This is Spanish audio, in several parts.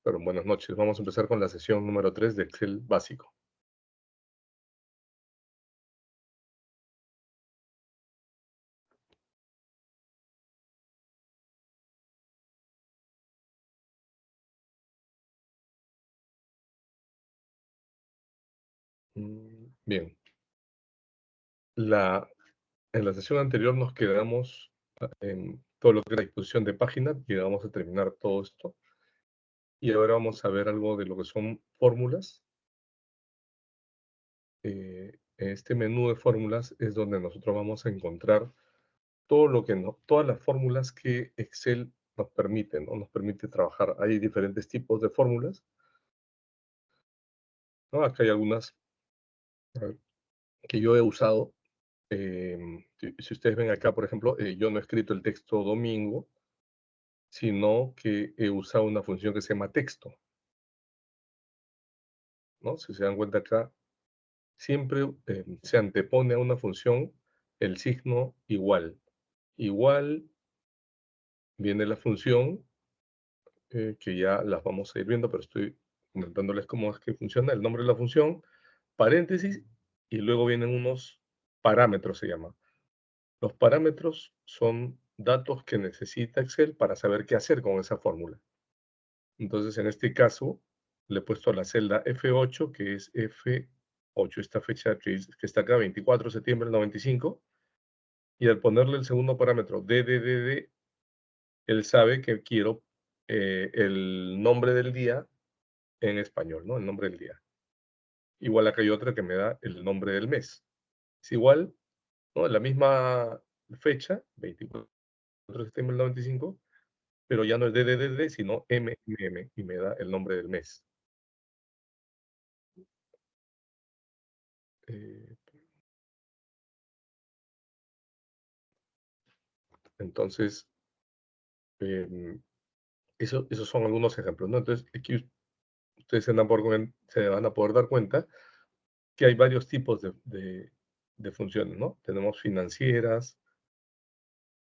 pero buenas noches. Vamos a empezar con la sesión número 3 de Excel básico. Bien, en la sesión anterior nos quedamos en todo lo que es la disposición de página, llegamos a terminar todo esto, y ahora vamos a ver algo de lo que son fórmulas. En este menú de fórmulas es donde nosotros vamos a encontrar todas las fórmulas que Excel nos permite, ¿no? Nos permite trabajar. Hay diferentes tipos de fórmulas, ¿no? Acá hay algunas a ver, que yo he usado. Si ustedes ven acá, por ejemplo, yo no he escrito el texto domingo, sino que he usado una función que se llama texto, ¿no? Si se dan cuenta acá, siempre se antepone a una función el signo igual. Igual viene la función, que ya las vamos a ir viendo, pero estoy comentándoles cómo es que funciona el nombre de la función, paréntesis, y luego vienen unos parámetros, se llama. Los parámetros son datos que necesita Excel para saber qué hacer con esa fórmula. Entonces, en este caso, le he puesto a la celda F8, que es F8, esta fecha que está acá, 24 de septiembre del 95, y al ponerle el segundo parámetro DDDD, él sabe que quiero el nombre del día en español, ¿no? El nombre del día. Igual acá hay otra que me da el nombre del mes. Es igual, ¿no? La misma fecha, 24 de septiembre del 95, pero ya no es DDDD, sino MMM, y me da el nombre del mes. Eh, entonces, em, esos son algunos ejemplos, ¿no? Entonces, aquí ustedes se van a poder dar cuenta que hay varios tipos de funciones, ¿no? Tenemos financieras,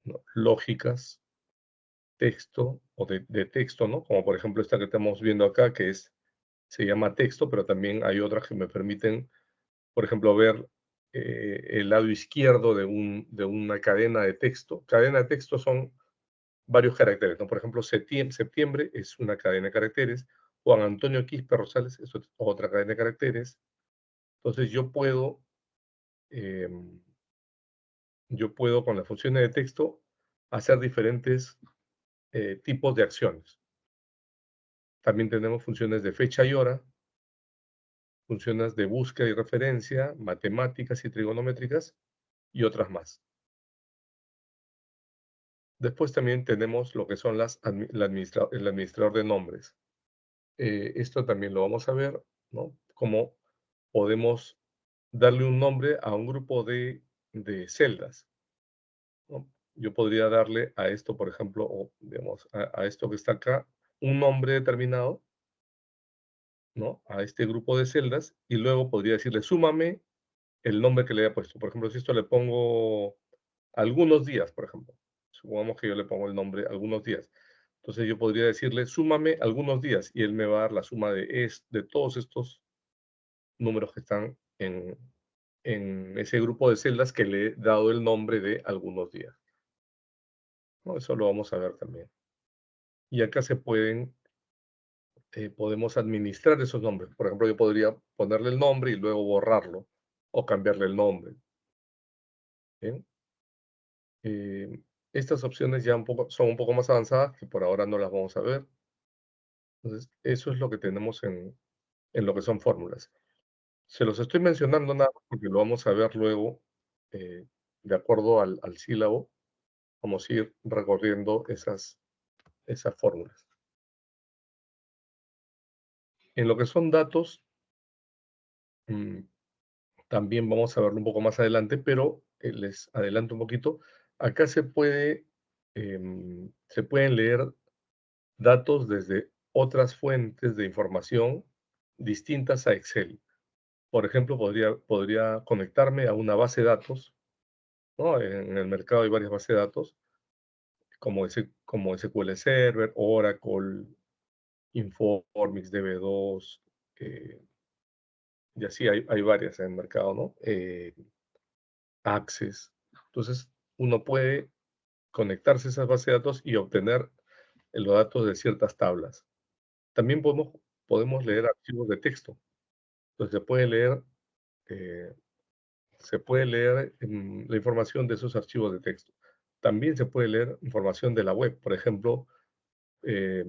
¿no? Lógicas, texto o de texto, ¿no? Como por ejemplo esta que estamos viendo acá, se llama texto, pero también hay otras que me permiten, por ejemplo, ver el lado izquierdo de una cadena de texto. Cadena de texto son varios caracteres, ¿no? Por ejemplo, septiembre es una cadena de caracteres, Juan Antonio Quispe Rosales es otra cadena de caracteres. Entonces em, yo puedo con las funciones de texto hacer diferentes tipos de acciones. También tenemos funciones de fecha y hora, funciones de búsqueda y referencia, matemáticas y trigonométricas y otras más. Después también tenemos lo que son el administrador de nombres. Esto también lo vamos a ver, ¿no? Cómo podemos darle un nombre a un grupo de celdas, ¿no? Yo podría darle a esto, por ejemplo, o digamos, a esto que está acá, un nombre determinado, ¿no? A este grupo de celdas, y luego podría decirle, súmame el nombre que le haya puesto. Por ejemplo, si esto le pongo algunos días, por ejemplo. Supongamos que yo le pongo el nombre algunos días. Entonces yo podría decirle, súmame algunos días, y él me va a dar la suma de todos estos números que están en ese grupo de celdas que le he dado el nombre de algunos días, ¿no? Eso lo vamos a ver también. Y acá podemos administrar esos nombres. Por ejemplo, yo podría ponerle el nombre y luego borrarlo o cambiarle el nombre. ¿Bien? Eh, estas opciones ya son un poco más avanzadas, que por ahora no las vamos a ver. Entonces, eso es lo que tenemos en lo que son fórmulas. Se los estoy mencionando nada más porque lo vamos a ver luego, de acuerdo al sílabo, vamos a ir recorriendo esas fórmulas. En lo que son datos, mm, también vamos a verlo un poco más adelante, pero les adelanto un poquito. Acá se pueden leer datos desde otras fuentes de información distintas a Excel. Por ejemplo, podría conectarme a una base de datos, ¿no? En el mercado hay varias bases de datos, como SQL Server, Oracle, Informix, DB2, y así hay varias en el mercado, ¿no? Access. Entonces, uno puede conectarse a esas bases de datos y obtener los datos de ciertas tablas. También podemos leer archivos de texto. Entonces, eh, se puede leer la información de esos archivos de texto. También se puede leer información de la web. Por ejemplo, eh,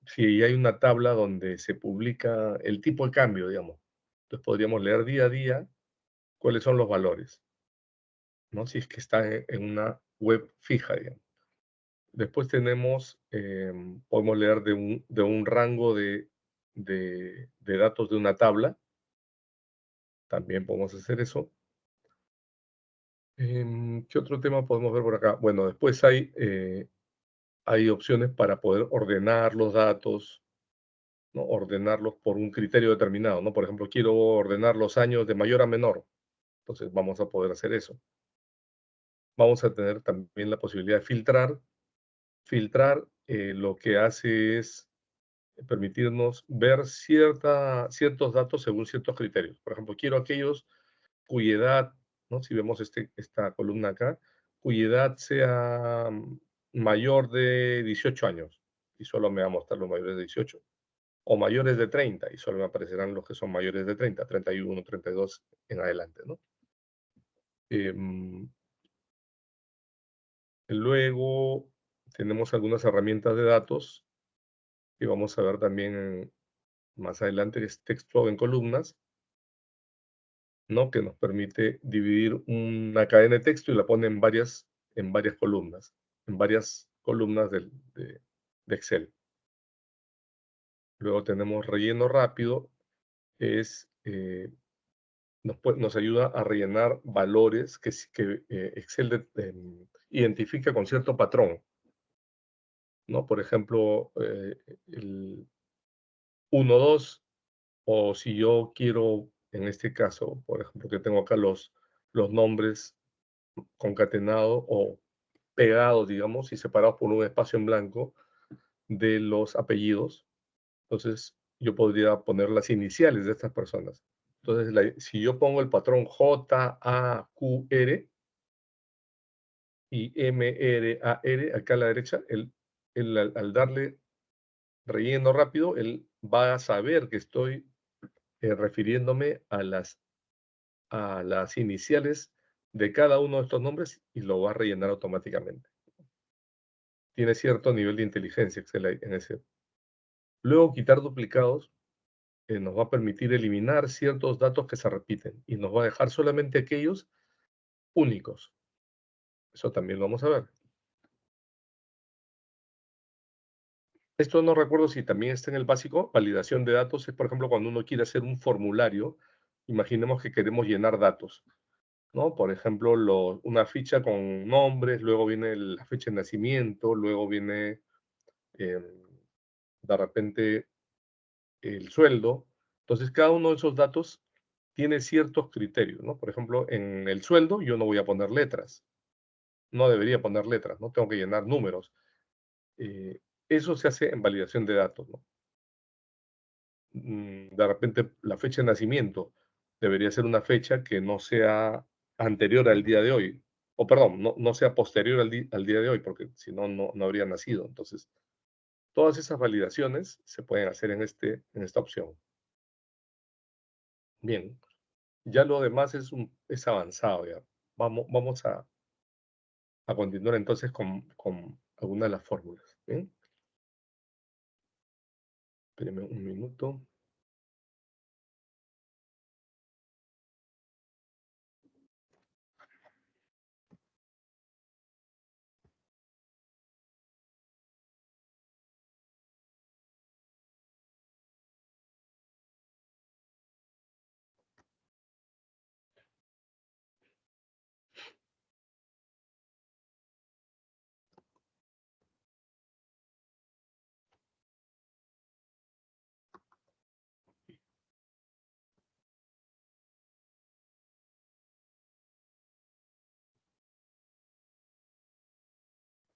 si hay una tabla donde se publica el tipo de cambio, digamos, entonces podríamos leer día a día cuáles son los valores, ¿no? Si es que está en una web fija, digamos. Después podemos leer de un rango de datos de una tabla. También podemos hacer eso. ¿Qué otro tema podemos ver por acá? Bueno, después hay opciones para poder ordenar los datos, ¿no? Ordenarlos por un criterio determinado, ¿no? Por ejemplo, quiero ordenar los años de mayor a menor. Entonces vamos a poder hacer eso. Vamos a tener también la posibilidad de filtrar. Filtrar lo que hace es permitirnos ver ciertos datos según ciertos criterios. Por ejemplo, quiero aquellos cuya edad, ¿no? Si vemos esta columna acá, cuya edad sea mayor de 18 años, y solo me va a mostrar los mayores de 18, o mayores de 30, y solo me aparecerán los que son mayores de 30, 31, 32 en adelante, ¿no? Em, Luego tenemos algunas herramientas de datos que vamos a ver también más adelante, que es texto en columnas, ¿no? Que nos permite dividir una cadena de texto y la pone en varias columnas, de Excel. Luego tenemos relleno rápido, es, nos ayuda a rellenar valores que Excel identifica con cierto patrón, ¿no? Por ejemplo, el 1, 2, o si yo quiero, en este caso, por ejemplo, que tengo acá los nombres concatenados o pegados, digamos, y separados por un espacio en blanco de los apellidos. Entonces, yo podría poner las iniciales de estas personas. Entonces, si yo pongo el patrón JAQR y MRAR acá a la derecha, al darle relleno rápido, él va a saber que estoy refiriéndome a las iniciales de cada uno de estos nombres y lo va a rellenar automáticamente. Tiene cierto nivel de inteligencia Excel en ese. Luego, quitar duplicados nos va a permitir eliminar ciertos datos que se repiten y nos va a dejar solamente aquellos únicos. Eso también lo vamos a ver. Esto no recuerdo si también está en el básico. Validación de datos es, por ejemplo, cuando uno quiere hacer un formulario. Imaginemos que queremos llenar datos, ¿no? Por ejemplo, una ficha con nombres, luego viene la fecha de nacimiento, luego viene eh, de repente el sueldo. Entonces, cada uno de esos datos tiene ciertos criterios, ¿no? Por ejemplo, en el sueldo yo no voy a poner letras, no debería poner letras, no tengo que llenar números. Eso se hace en validación de datos, ¿no? De repente la fecha de nacimiento debería ser una fecha que no sea anterior al día de hoy, o perdón, no sea posterior al día de hoy, porque si no, no habría nacido. Entonces, todas esas validaciones se pueden hacer en esta opción. Bien, ya lo demás es avanzado ya. Vamos a continuar entonces con algunas de las fórmulas. ¿Bien? Espéreme un minuto.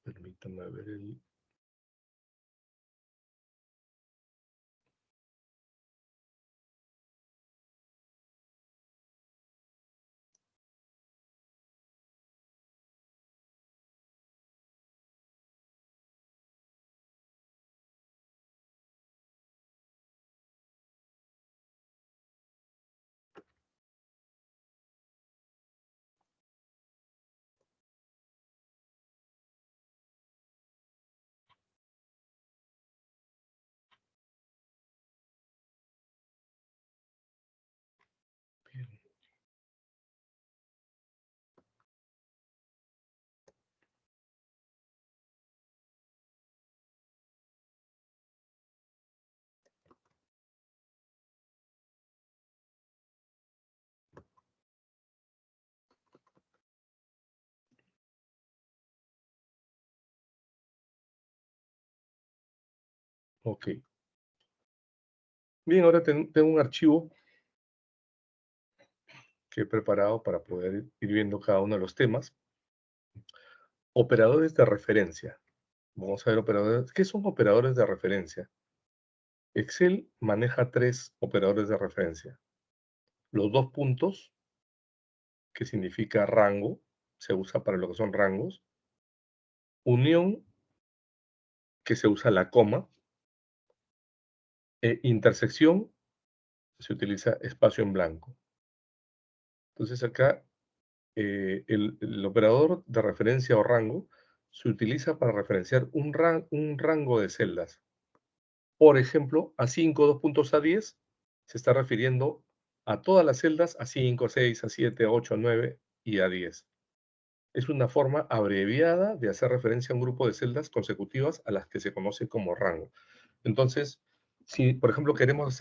Permítame ver Ok. Bien, ahora tengo un archivo que he preparado para poder ir viendo cada uno de los temas. Operadores de referencia. Vamos a ver operadores. ¿Qué son operadores de referencia? Excel maneja tres operadores de referencia. Los dos puntos, que significa rango, se usa para lo que son rangos. Unión, que se usa la coma. Intersección, se utiliza espacio en blanco. Entonces acá el operador de referencia o rango se utiliza para referenciar un rango de celdas. Por ejemplo, A5, 2 puntos A10 se está refiriendo a todas las celdas A5, A6, A7, A8, A9 y A10. Es una forma abreviada de hacer referencia a un grupo de celdas consecutivas a las que se conoce como rango. Entonces, si por ejemplo queremos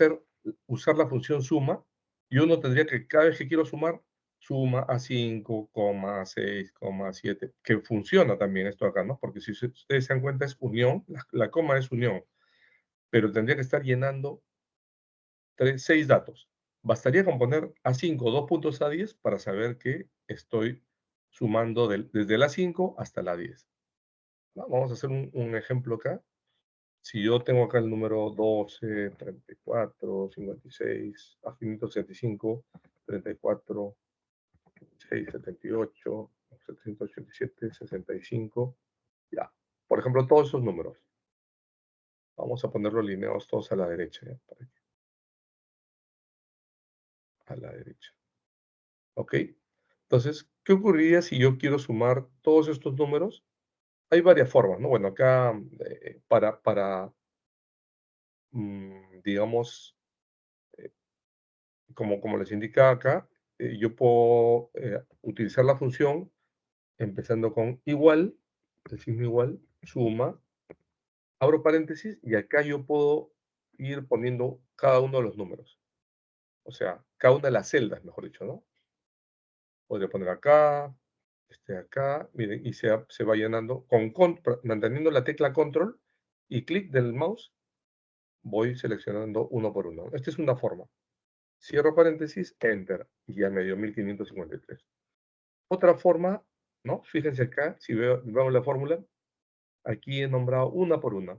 usar la función suma, yo no tendría que cada vez que quiero sumar, suma A5, A6, A7, que funciona también esto acá, ¿no? Porque si ustedes se dan cuenta es unión, la coma es unión, pero tendría que estar llenando 6 datos. Bastaría con poner A5, 2 puntos A10 para saber que estoy sumando desde el A5 hasta el A10. ¿No? Vamos a hacer un ejemplo acá. Si yo tengo acá el número 12, 34, 56, a 565, 34, 6, 78, 787, 65, ya. Por ejemplo, todos esos números. Vamos a ponerlos alineados todos a la derecha, ¿ya? A la derecha. ¿Ok? Entonces, ¿qué ocurriría si yo quiero sumar todos estos números? Hay varias formas, ¿no? Bueno, acá digamos, eh, como les indica acá, yo puedo utilizar la función empezando con igual, el signo igual, suma, abro paréntesis y acá yo puedo ir poniendo cada uno de los números. O sea, cada una de las celdas, mejor dicho, ¿no? Podría poner acá, acá, miren, y se va llenando manteniendo la tecla control y clic del mouse, voy seleccionando uno por uno. Esta es una forma. Cierro paréntesis, enter, y ya me dio 1553. Otra forma, ¿no? Fíjense acá, si veo la fórmula, aquí he nombrado una por una,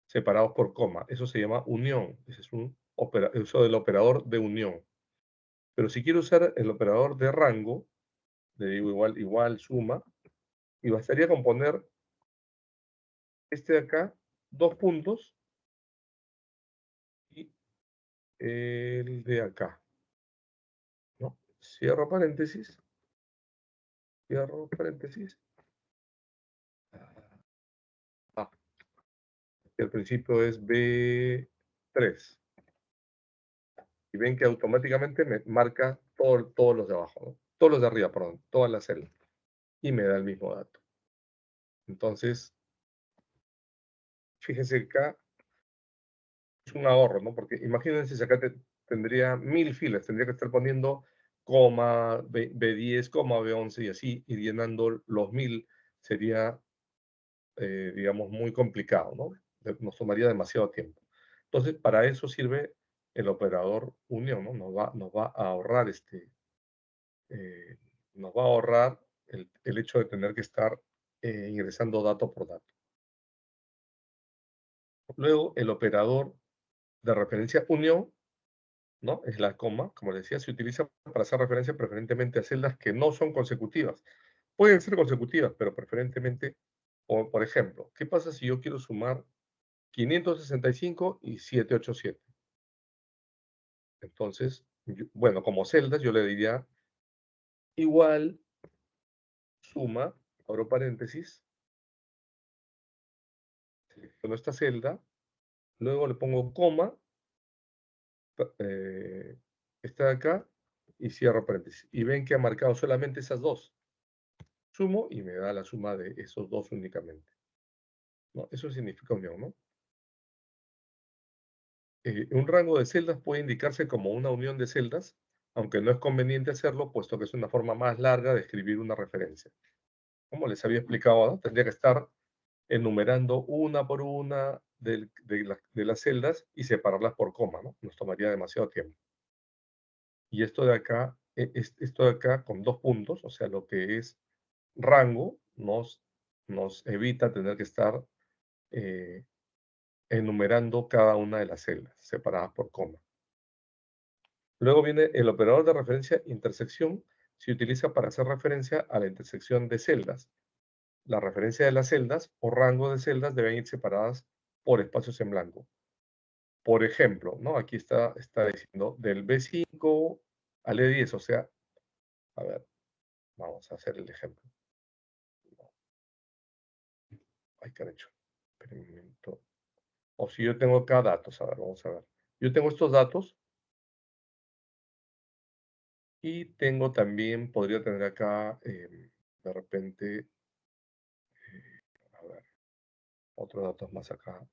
separados por coma. Eso se llama unión. Ese es un uso del operador de unión. Pero si quiero usar el operador de rango, le digo igual, igual, suma, y bastaría con poner este de acá, dos puntos, y el de acá, ¿no? Cierro paréntesis, ah, que al principio es B3, y ven que automáticamente me marca todos los de abajo, ¿no? Todos los de arriba, perdón, todas las celdas, y me da el mismo dato. Entonces, fíjense que acá es un ahorro, ¿no? Porque imagínense si acá tendría 1000 filas, tendría que estar poniendo coma, B10, coma, B11 y así, ir llenando los 1000 sería, digamos, muy complicado, ¿no? Nos tomaría demasiado tiempo. Entonces, para eso sirve el operador unión, ¿no? Nos va a ahorrar eh, nos va a ahorrar el hecho de tener que estar ingresando dato por dato. Luego, el operador de referencia unión, ¿no? Es la coma, como les decía, se utiliza para hacer referencia preferentemente a celdas que no son consecutivas. Pueden ser consecutivas, pero preferentemente, por ejemplo, ¿qué pasa si yo quiero sumar 565 y 787? Entonces, bueno, como celdas yo le diría igual, suma, abro paréntesis, selecciono esta celda, luego le pongo coma, eh, esta de acá, y cierro paréntesis. Y ven que ha marcado solamente esas dos. Sumo y me da la suma de esos dos únicamente, ¿no? Eso significa unión, ¿no? Un rango de celdas puede indicarse como una unión de celdas, aunque no es conveniente hacerlo, puesto que es una forma más larga de escribir una referencia. Como les había explicado, ¿no? Tendría que estar enumerando una por una, de las celdas y separarlas por coma, ¿no? Nos tomaría demasiado tiempo. Y esto de acá, esto de acá con 2 puntos, o sea, lo que es rango, nos evita tener que estar eh, enumerando cada una de las celdas separadas por coma. Luego viene el operador de referencia intersección. Se utiliza para hacer referencia a la intersección de celdas. La referencia de las celdas o rango de celdas deben ir separadas por espacios en blanco. Por ejemplo, ¿no? Aquí está diciendo del B5 al E10, o sea, a ver, vamos a hacer el ejemplo. Ay, qué han hecho. Espera un momento. O si yo tengo acá datos, a ver, vamos a ver. Yo tengo estos datos y tengo también, podría tener acá, de repente, a ver, otros datos más acá.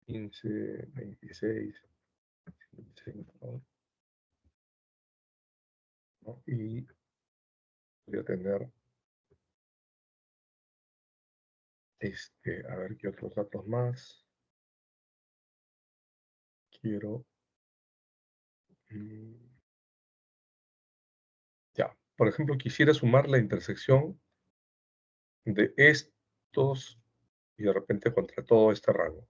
15, 26, 25, ¿no? Y voy a tener, a ver qué otros datos más quiero. mm, Ya, por ejemplo, quisiera sumar la intersección de estos y de repente contra todo este rango,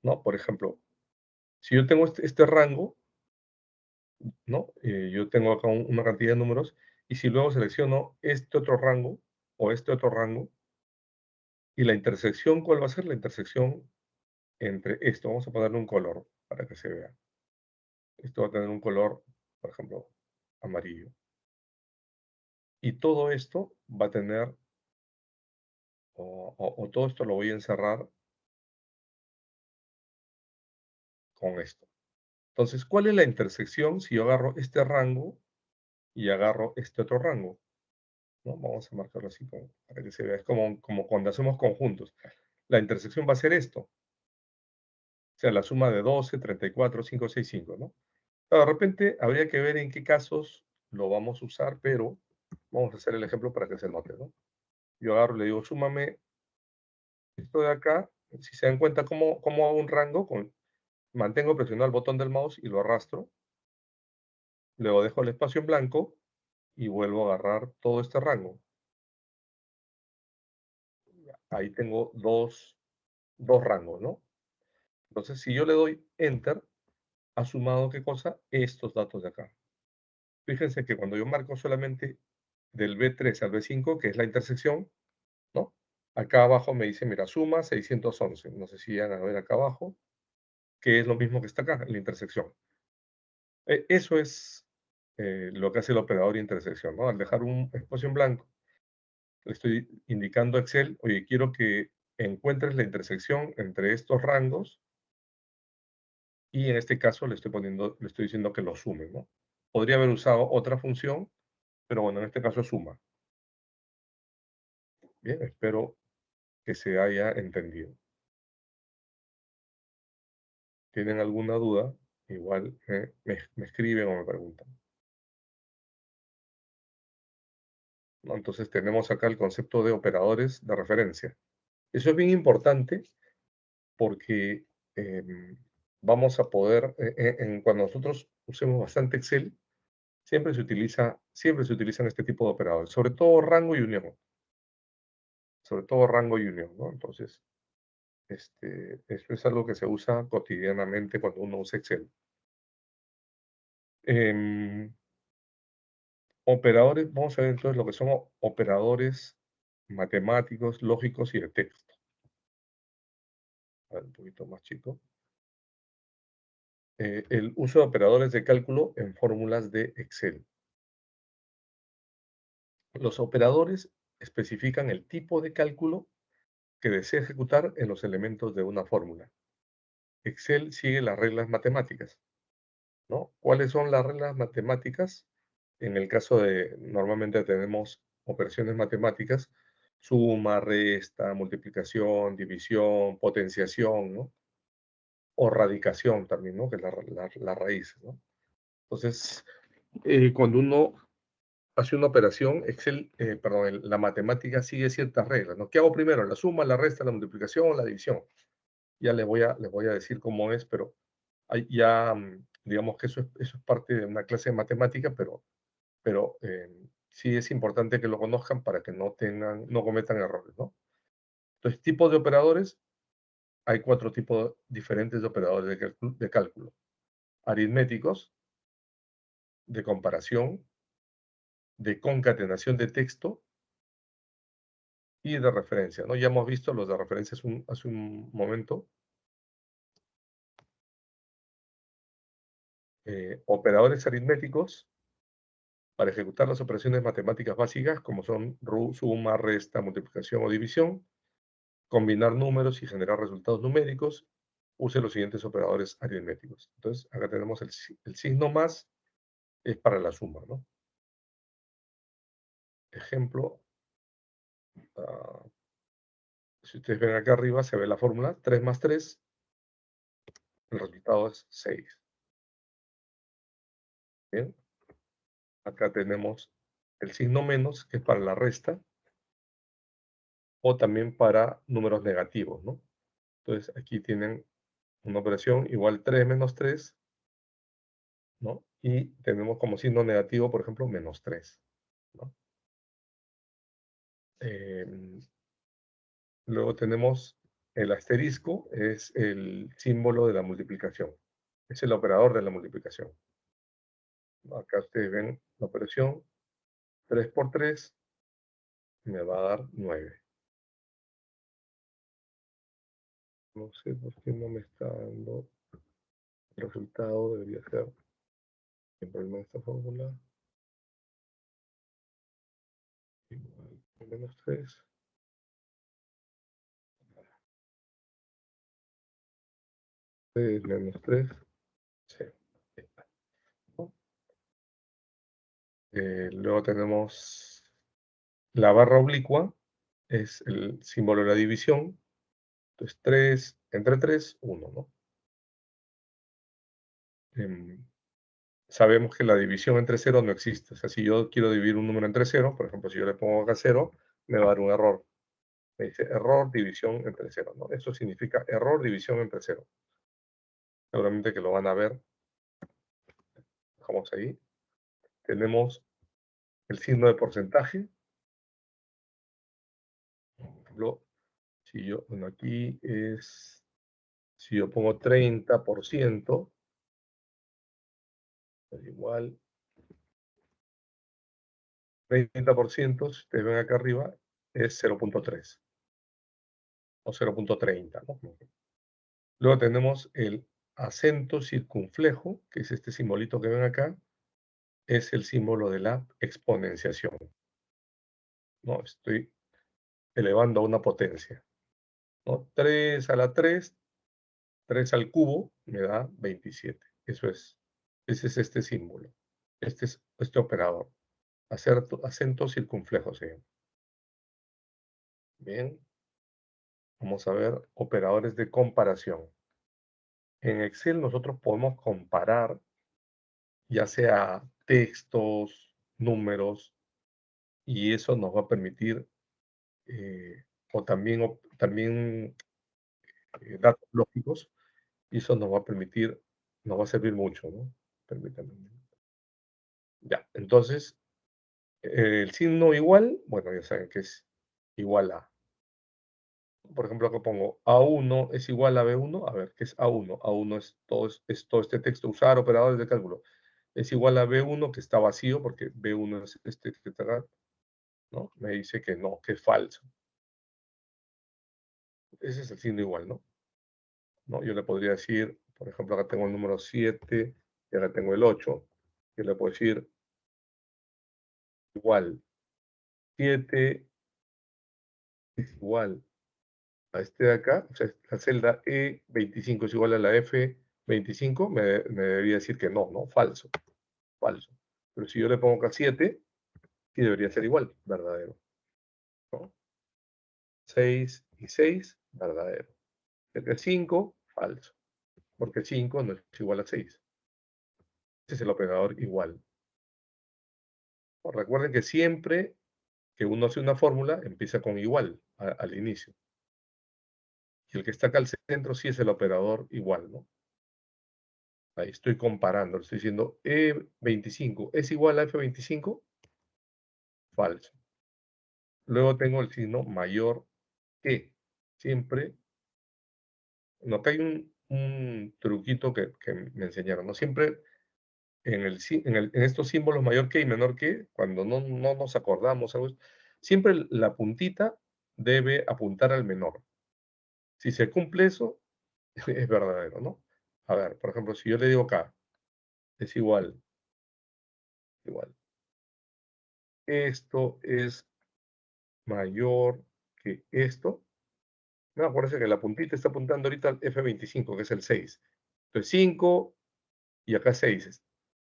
¿no? Por ejemplo, si yo tengo este rango, ¿no? Yo tengo acá una cantidad de números, y si luego selecciono este otro rango o este otro rango, y la intersección, ¿cuál va a ser? La intersección entre esto, vamos a ponerle un color para que se vea. Esto va a tener un color, por ejemplo, amarillo. Y todo esto va a tener, o todo esto lo voy a encerrar con esto. Entonces, ¿cuál es la intersección si yo agarro este rango y agarro este otro rango? ¿No? Vamos a marcarlo así para que se vea. Es como cuando hacemos conjuntos. La intersección va a ser esto. O sea, la suma de 12, 34, 5, 6, 5, ¿no? De repente habría que ver en qué casos lo vamos a usar, pero vamos a hacer el ejemplo para que se note, ¿no? Yo agarro y le digo, súmame esto de acá. Si se dan cuenta cómo hago un rango, mantengo presionado el botón del mouse y lo arrastro. Luego dejo el espacio en blanco y vuelvo a agarrar todo este rango. Ahí tengo dos rangos, ¿no? Entonces, si yo le doy Enter, ha sumado, ¿qué cosa? Estos datos de acá. Fíjense que cuando yo marco solamente del B3 al B5, que es la intersección, ¿no? Acá abajo me dice, mira, suma 611. No sé si van a ver acá abajo, que es lo mismo que está acá, la intersección. Eso es lo que hace el operador de intersección, ¿no? Al dejar un espacio en blanco, le estoy indicando a Excel, oye, quiero que encuentres la intersección entre estos rangos y en este caso le estoy diciendo que lo sume, ¿no? Podría haber usado otra función, pero bueno, en este caso suma. Bien, espero que se haya entendido. ¿Tienen alguna duda? Igual me escriben o me preguntan, ¿no? Entonces tenemos acá el concepto de operadores de referencia. Eso es bien importante porque vamos a poder, cuando nosotros usemos bastante Excel, siempre se utilizan este tipo de operadores, sobre todo rango y unión. Sobre todo rango y unión, ¿no? Entonces, esto es algo que se usa cotidianamente cuando uno usa Excel. Em, Operadores, vamos a ver entonces lo que son operadores matemáticos, lógicos y de texto. A ver, un poquito más chico. El uso de operadores de cálculo en fórmulas de Excel. Los operadores especifican el tipo de cálculo que desea ejecutar en los elementos de una fórmula. Excel sigue las reglas matemáticas, ¿no? ¿Cuáles son las reglas matemáticas? En el caso de, normalmente tenemos operaciones matemáticas, suma, resta, multiplicación, división, potenciación, ¿no? O radicación también, ¿no? Que es la raíz, ¿no? Entonces, cuando uno hace una operación, Excel, perdón, la matemática sigue ciertas reglas, ¿no? ¿Qué hago primero? ¿La suma, la resta, la multiplicación o la división? Ya les voy a decir cómo es, pero ya, digamos que eso es parte de una clase de matemática, pero sí es importante que lo conozcan para que no cometan errores, ¿no? Entonces, tipos de operadores, hay 4 tipos diferentes de operadores de cálculo. Aritméticos, de comparación, de concatenación de texto y de referencia, ¿no? Ya hemos visto los de referencia hace un momento. Operadores aritméticos para ejecutar las operaciones matemáticas básicas, como son suma, resta, multiplicación o división, combinar números y generar resultados numéricos, use los siguientes operadores aritméticos. Entonces, acá tenemos el signo más, es para la suma, ¿no? Ejemplo, ah, si ustedes ven acá arriba, se ve la fórmula, 3 más 3, el resultado es 6. Bien, acá tenemos el signo menos, que es para la resta, o también para números negativos, ¿no? Entonces, aquí tienen una operación igual 3 menos 3, ¿no? Y tenemos como signo negativo, por ejemplo, menos 3, ¿no? Luego tenemos el asterisco, es el símbolo de la multiplicación. Es el operador de la multiplicación. Acá ustedes ven la operación, 3 por 3 me va a dar 9. No sé por qué no me está dando el resultado, debería ser el problema de esta fórmula. Igual, menos 3. 3 menos 3. Sí. Luego tenemos la barra oblicua, es el símbolo de la división. Entonces 3 entre 3, 1, ¿no? Sabemos que la división entre 0 no existe. O sea, si yo quiero dividir un número entre 0, por ejemplo, si yo le pongo acá 0, me va a dar un error. Me dice error, división entre 0, ¿no? Eso significa error, división entre 0. Seguramente que lo van a ver. Dejamos ahí. Tenemos el signo de porcentaje. Por ejemplo, bueno, aquí es, si yo pongo 30%, es igual, 30%, si ustedes ven acá arriba, es 0.3 o 0.30, ¿no? Luego tenemos el acento circunflejo, que es este simbolito que ven acá, es el símbolo de la exponenciación, ¿no? Estoy elevando a una potencia, ¿no? 3 a la 3, 3 al cubo, me da 27. Ese es este símbolo, este operador, acento circunflejo, ¿sí? Bien, vamos a ver operadores de comparación. En Excel nosotros podemos comparar ya sea textos, números, y eso nos va a permitir, o también datos lógicos, y eso nos va a servir mucho, ¿no? Permítanme. Ya, entonces, el signo igual, bueno, ya saben que es igual a. Por ejemplo, acá pongo A1 es igual a B1. A ver, ¿qué es A1? A1 es todo este texto, usar operadores de cálculo. Es igual a B1, que está vacío, porque B1 es este que está acá, ¿no? Me dice que no, que es falso. Ese es el signo igual, ¿no? Yo le podría decir, por ejemplo, acá tengo el número 7 y acá tengo el 8. Yo le puedo decir igual, 7 es igual a este de acá, o sea, la celda E25 es igual a la F25, me debería decir que no, ¿no? Falso, falso. Pero si yo le pongo acá 7, sí debería ser igual, verdadero, ¿no? 6 y 6, verdadero. Acá 5, falso, porque 5 no es igual a 6. Ese es el operador igual. Recuerden que siempre que uno hace una fórmula, empieza con igual al inicio. Y el que está acá al centro sí es el operador igual, ¿no? Ahí estoy comparando, estoy diciendo E25 es igual a F25, falso. Luego tengo el signo mayor que. Siempre, no, acá hay un truquito que me enseñaron, ¿no? Siempre en estos símbolos mayor que y menor que, cuando no nos acordamos, siempre la puntita debe apuntar al menor. Si se cumple eso, es verdadero, ¿no? A ver, por ejemplo, si yo le digo acá, es igual, igual. Esto es mayor que esto. No, acuérdense que la puntita está apuntando ahorita al F25, que es el 6. Entonces 5 y acá 6.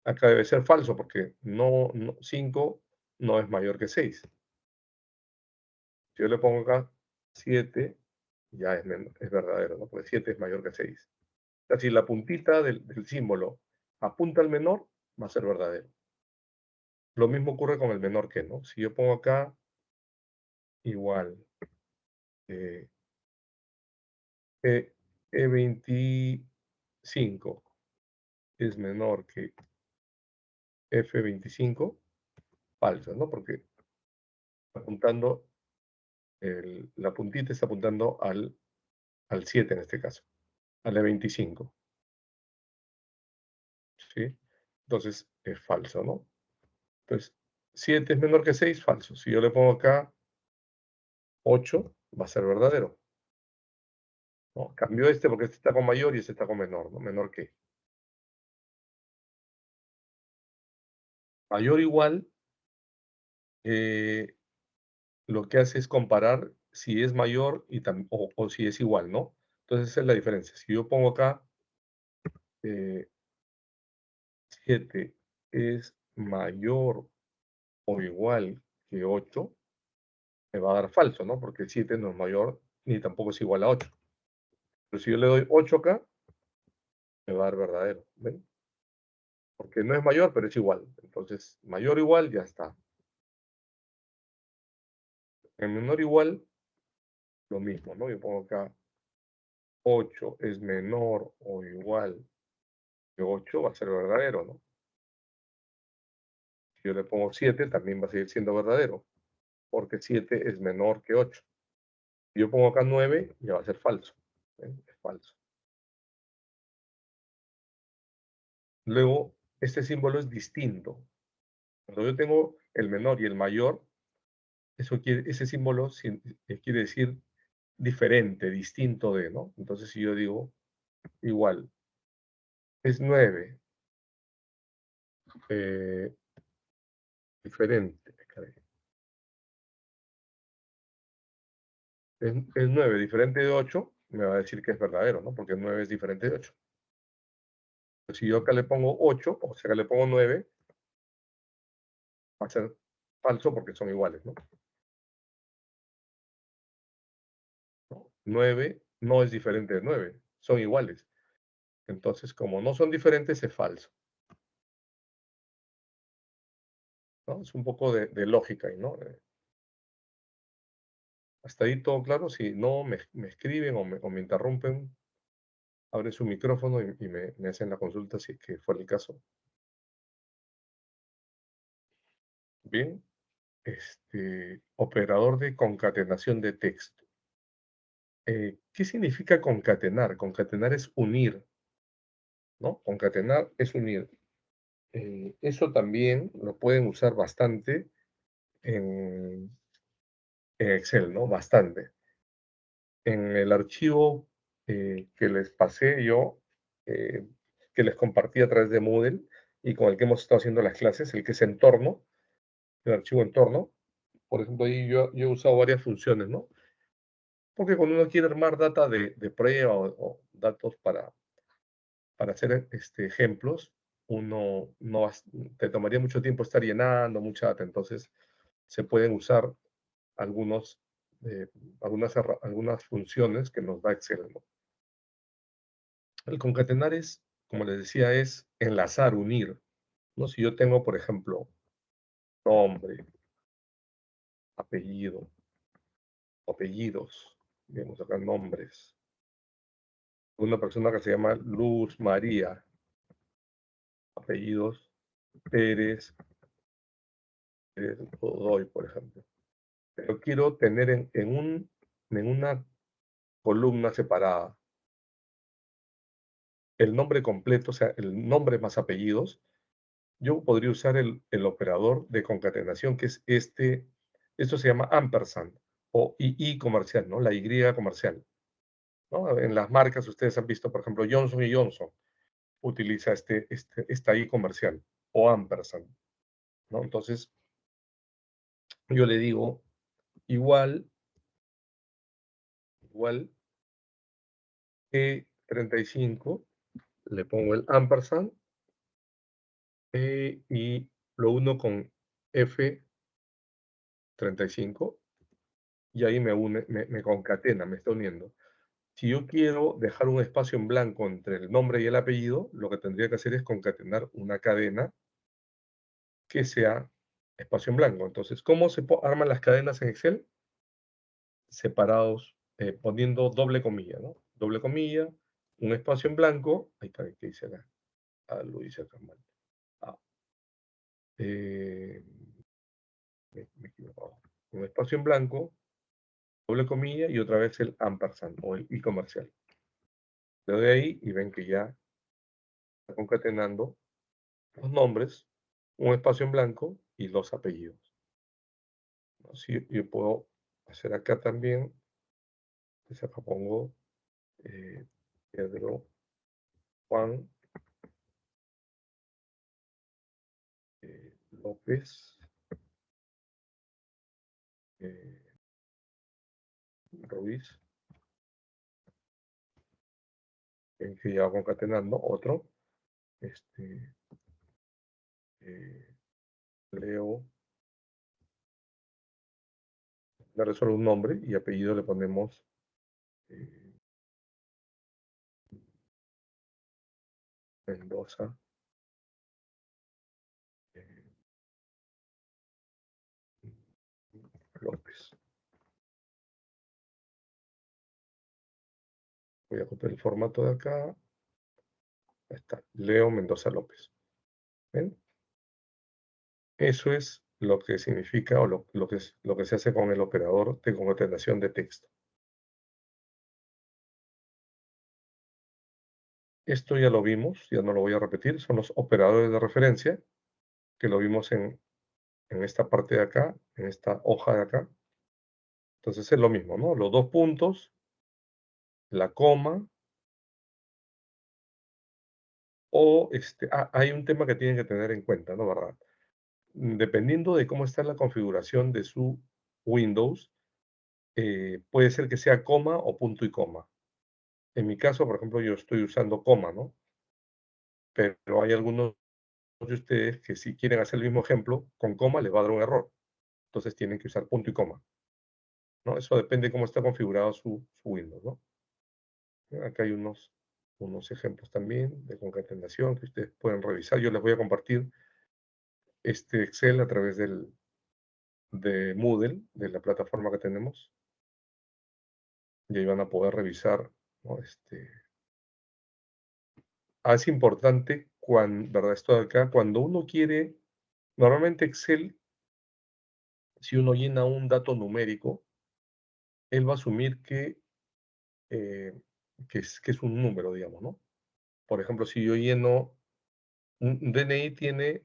Acá debe ser falso porque 5 no es mayor que 6. Si yo le pongo acá 7, ya es verdadero, ¿no? Porque 7 es mayor que 6. O sea, si la puntita del símbolo apunta al menor, va a ser verdadero. Lo mismo ocurre con el menor que, ¿no? Si yo pongo acá igual eh, E, E25 es menor que F25, falso, ¿no? Porque apuntando, la puntita está apuntando al 7 en este caso, al E25, ¿sí? Entonces es falso, ¿no? Entonces, 7 es menor que 6, falso. Si yo le pongo acá 8, va a ser verdadero, ¿no? Cambio este porque este está con mayor y este está con menor, ¿no? Menor que. Mayor o igual, lo que hace es comparar si es mayor o si es igual, ¿no? Entonces esa es la diferencia. Si yo pongo acá 7 es mayor o igual que 8, me va a dar falso, ¿no? Porque 7 no es mayor ni tampoco es igual a 8. Pero si yo le doy 8 acá, me va a dar verdadero, ¿ven? Porque no es mayor, pero es igual. Entonces, mayor o igual, ya está. En menor o igual, lo mismo, ¿no? Yo pongo acá 8 es menor o igual que 8, va a ser verdadero, ¿no? Si yo le pongo 7, también va a seguir siendo verdadero, porque 7 es menor que 8. Si yo pongo acá 9, ya va a ser falso. ¿Ven? Es falso. Luego, este símbolo es distinto. Cuando yo tengo el menor y el mayor, ese símbolo quiere decir diferente, distinto de, ¿no? Entonces, si yo digo igual, es 9, eh, diferente, es 9 diferente de 8, me va a decir que es verdadero, ¿no? Porque 9 es diferente de 8. Si yo acá le pongo 8, o sea, acá le pongo 9, va a ser falso porque son iguales, ¿no? 9 no es diferente de 9, son iguales. Entonces, como no son diferentes, es falso, ¿no? Es un poco de lógica ahí, ¿no? Hasta ahí todo claro. Si no, me escriben o me interrumpen, abren su micrófono y me hacen la consulta si es que fue el caso. Bien, operador de concatenación de texto. ¿Qué significa concatenar? Concatenar es unir, ¿no? Concatenar es unir. Eso también lo pueden usar bastante en Excel, ¿no? Bastante. En el archivo que les pasé yo, eh, que les compartí a través de Moodle y con el que hemos estado haciendo las clases, el que es entorno, el archivo entorno, por ejemplo, ahí yo he usado varias funciones, ¿no? Porque cuando uno quiere armar data de prueba o datos para hacer ejemplos, uno no te tomaría mucho tiempo estar llenando mucha data, entonces se pueden usar algunos, eh, algunas funciones que nos da Excel, ¿no? El concatenar es, como les decía, es enlazar, unir, ¿no? Si yo tengo, por ejemplo, nombre, apellido, apellidos, vemos acá nombres. Una persona que se llama Luz María, apellidos Pérez, Pérez Godoy, por ejemplo. Pero quiero tener en una columna separada el nombre completo, o sea, el nombre más apellidos. Yo podría usar el operador de concatenación, que es esto se esta ampersand o I comercial, ¿no? La Y comercial, ¿no? En las marcas ustedes han visto, por ejemplo, Johnson y Johnson utiliza esta I comercial o ampersand, ¿no? Entonces, yo le digo igual que 35, le pongo el ampersand y lo uno con F35 y ahí me concatena, me está uniendo. Si yo quiero dejar un espacio en blanco entre el nombre y el apellido, lo que tendría que hacer es concatenar una cadena que sea espacio en blanco. Entonces, ¿cómo se arman las cadenas en Excel? Separados, poniendo doble comilla, ¿no? Doble comilla, un espacio en blanco. Ahí está, ¿qué dice acá? Ah, lo hice acá mal. Ah, me he equivocado. Un espacio en blanco, doble comilla y otra vez el ampersand o el i comercial. Le doy ahí y ven que ya está concatenando los nombres, un espacio en blanco y los apellidos. Así yo puedo hacer acá también, pues acá pongo Pedro, Juan, López, eh, Ruiz, en que ya va concatenando otro, este, eh, Leo, darle solo un nombre y apellido le ponemos eh, Mendoza, eh, López. Voy a copiar el formato de acá. Ahí está, Leo Mendoza López. ¿Ven? Eso es lo que significa o lo que se hace con el operador de concatenación de texto. Esto ya lo vimos, ya no lo voy a repetir, son los operadores de referencia, que lo vimos en esta parte de acá, en esta hoja de acá. Entonces es lo mismo, ¿no? Los dos puntos, la coma, o hay un tema que tienen que tener en cuenta, ¿no? ¿Verdad? Dependiendo de cómo está la configuración de su Windows, puede ser que sea coma o punto y coma. En mi caso, por ejemplo, yo estoy usando coma, ¿no? Pero hay algunos de ustedes que si quieren hacer el mismo ejemplo, con coma les va a dar un error. Entonces tienen que usar punto y coma, ¿no? Eso depende de cómo está configurado su Windows, ¿no? Acá hay unos ejemplos también de concatenación que ustedes pueden revisar. Yo les voy a compartir este Excel a través de Moodle, de la plataforma que tenemos. Y ahí van a poder revisar, ¿no? Es importante, ¿verdad? Esto de acá, cuando uno quiere, normalmente Excel, si uno llena un dato numérico, él va a asumir eh, que es un número, digamos, ¿no? Por ejemplo, si yo lleno, un DNI tiene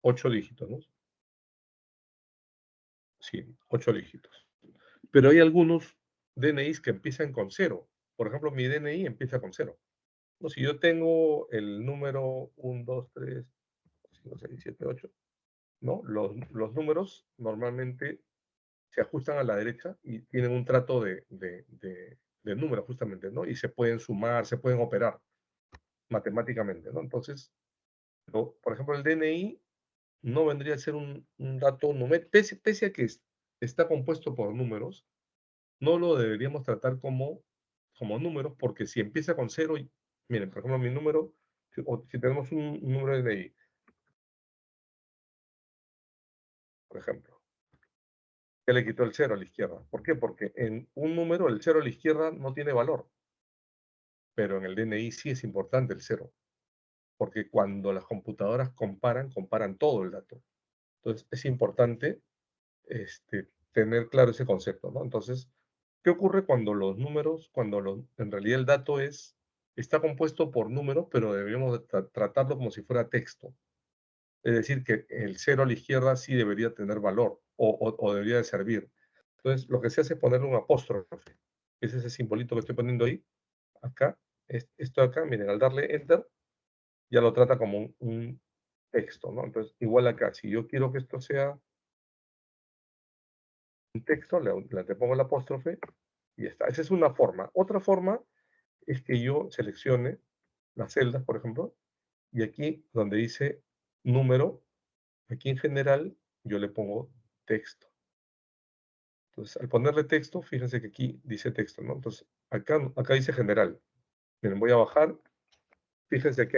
8 dígitos, ¿no? Sí, 8 dígitos. Pero hay algunos DNIs que empiezan con cero. Por ejemplo, mi DNI empieza con cero. No, si yo tengo el número 1, 2, 3, 5, 6, 7, 8, ¿no? Los números normalmente se ajustan a la derecha y tienen un trato de números justamente, ¿no? Y se pueden sumar, se pueden operar matemáticamente, ¿no? Entonces, por ejemplo, el DNI no vendría a ser un dato numérico, pese a que está compuesto por números, no lo deberíamos tratar como números, porque si empieza con cero, miren, por ejemplo, mi número, si tenemos un número de DNI por ejemplo. ¿Qué le quitó el 0 a la izquierda? ¿Por qué? Porque en un número el 0 a la izquierda no tiene valor, pero en el DNI sí es importante el 0, porque cuando las computadoras comparan todo el dato. Entonces es importante tener claro ese concepto, ¿no? Entonces, ¿qué ocurre cuando los números, en realidad el dato está compuesto por números, pero deberíamos tratarlo como si fuera texto? Es decir, que el 0 a la izquierda sí debería tener valor o debería de servir. Entonces, lo que se hace es ponerle un apóstrofe. Es ese simbolito que estoy poniendo ahí, acá, esto de acá, miren, al darle Enter, ya lo trata como un texto, ¿no? Entonces, igual acá, si yo quiero que esto sea un texto, le pongo el apóstrofe y ya está. Esa es una forma. Otra forma es que yo seleccione las celdas, por ejemplo, y aquí donde dice número, aquí en general, yo le pongo texto. Entonces, al ponerle texto, fíjense que aquí dice texto, ¿no? Entonces, acá dice general. Miren, voy a bajar. Fíjense acá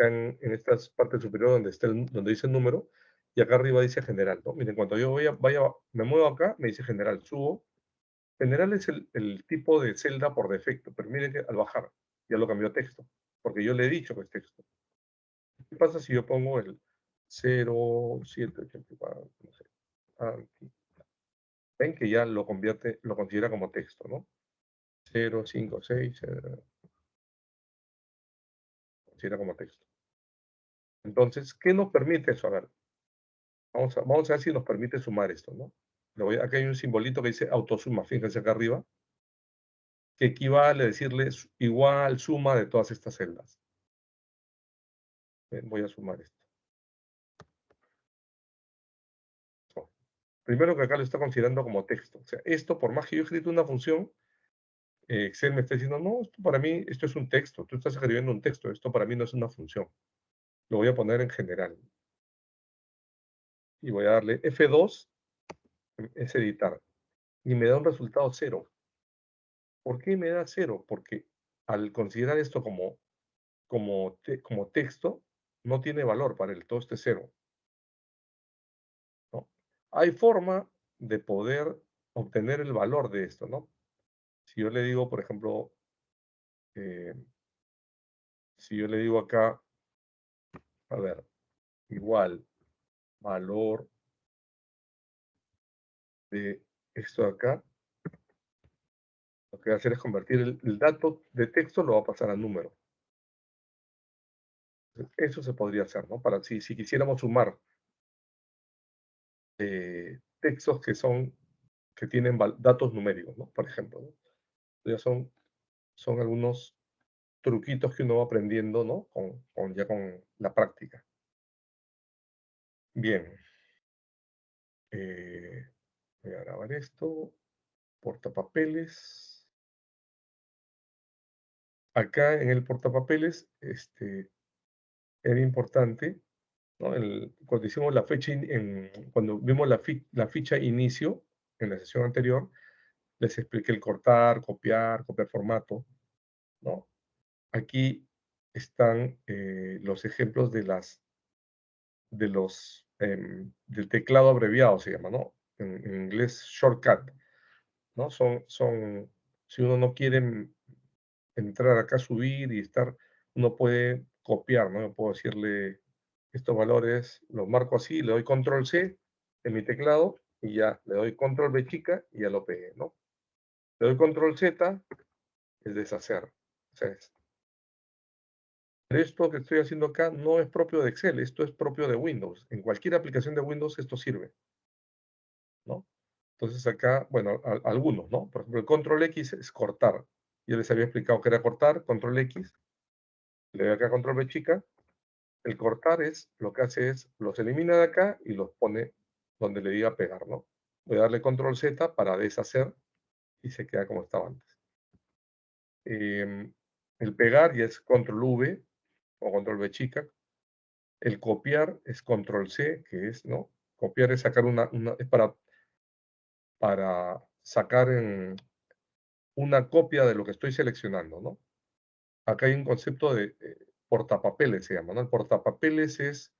en estas partes superiores donde dice el número, y acá arriba dice general, ¿no? Miren, cuando yo me muevo acá, me dice general, subo. General es el tipo de celda por defecto, pero miren que al bajar ya lo cambió a texto, porque yo le he dicho que es texto. ¿Qué pasa si yo pongo el 0784? No sé, ven que ya lo considera como texto, ¿no? 056, considera como texto. Entonces, ¿qué nos permite eso? A ver, vamos a ver si nos permite sumar esto, ¿no? Acá hay un simbolito que dice autosuma, fíjense acá arriba, que equivale a decirle igual suma de todas estas celdas. Voy a sumar esto. Primero que acá lo está considerando como texto. O sea, esto, por más que yo he escrito una función, Excel me está diciendo, no, esto para mí, esto es un texto. Tú estás escribiendo un texto. Esto para mí no es una función. Lo voy a poner en general. Y voy a darle F2, es editar. Y me da un resultado 0. ¿Por qué me da 0? Porque al considerar esto como texto, no tiene valor para él. Todo este 0. ¿No? Hay forma de poder obtener el valor de esto, ¿no? Si yo le digo, por ejemplo, si yo le digo acá, a ver, igual valor de esto de acá, lo que va a hacer es convertir el dato de texto, lo va a pasar a número. Eso se podría hacer, ¿no? Para si quisiéramos sumar textos que tienen datos numéricos, ¿no? Por ejemplo, ¿no? Ya son algunos truquitos que uno va aprendiendo, ¿no? Ya con la práctica. Bien. Voy a grabar esto. Portapapeles. Acá en el portapapeles, era importante, ¿no? Cuando hicimos la fecha, cuando vimos la ficha inicio en la sesión anterior, les expliqué el cortar, copiar formato, ¿no? Aquí están los ejemplos del teclado abreviado, se llama, ¿no? En inglés, shortcut, ¿no? Si uno no quiere entrar acá, subir y uno puede copiar, ¿no? Yo puedo decirle estos valores, los marco así, le doy control C en mi teclado y ya, le doy control B chica y ya lo pegué, ¿no? Le doy control Z, es deshacer. O sea, pero esto que estoy haciendo acá no es propio de Excel, esto es propio de Windows. En cualquier aplicación de Windows esto sirve, ¿no? Entonces acá, bueno, algunos, ¿no? Por ejemplo, el control X es cortar. Yo les había explicado que era cortar, control X, le doy acá control B chica. El cortar lo que hace es, los elimina de acá y los pone donde le diga pegar, ¿no? Voy a darle control Z para deshacer y se queda como estaba antes. El pegar ya es control V o control V chica. El copiar es control C, que es, ¿no? Copiar es sacar es para sacar una copia de lo que estoy seleccionando, ¿no? Acá hay un concepto de portapapeles, se llama, ¿no? El portapapeles es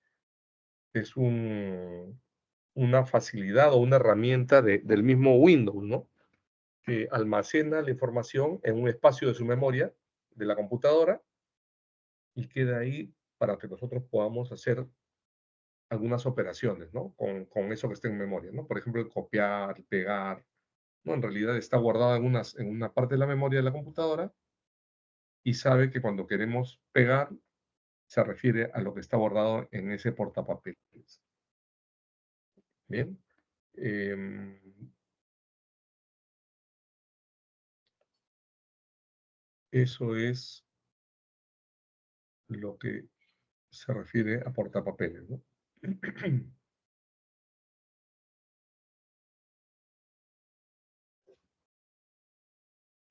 una facilidad o una herramienta del mismo Windows, ¿no? Que almacena la información en un espacio de su memoria de la computadora y queda ahí para que nosotros podamos hacer algunas operaciones, ¿no? Con eso que está en memoria, ¿no? Por ejemplo, el copiar, el pegar, ¿no? En realidad está guardado en una parte de la memoria de la computadora y sabe que cuando queremos pegar se refiere a lo que está guardado en ese portapapeles. Bien. Em, Eso es lo que se refiere a portapapeles, ¿no?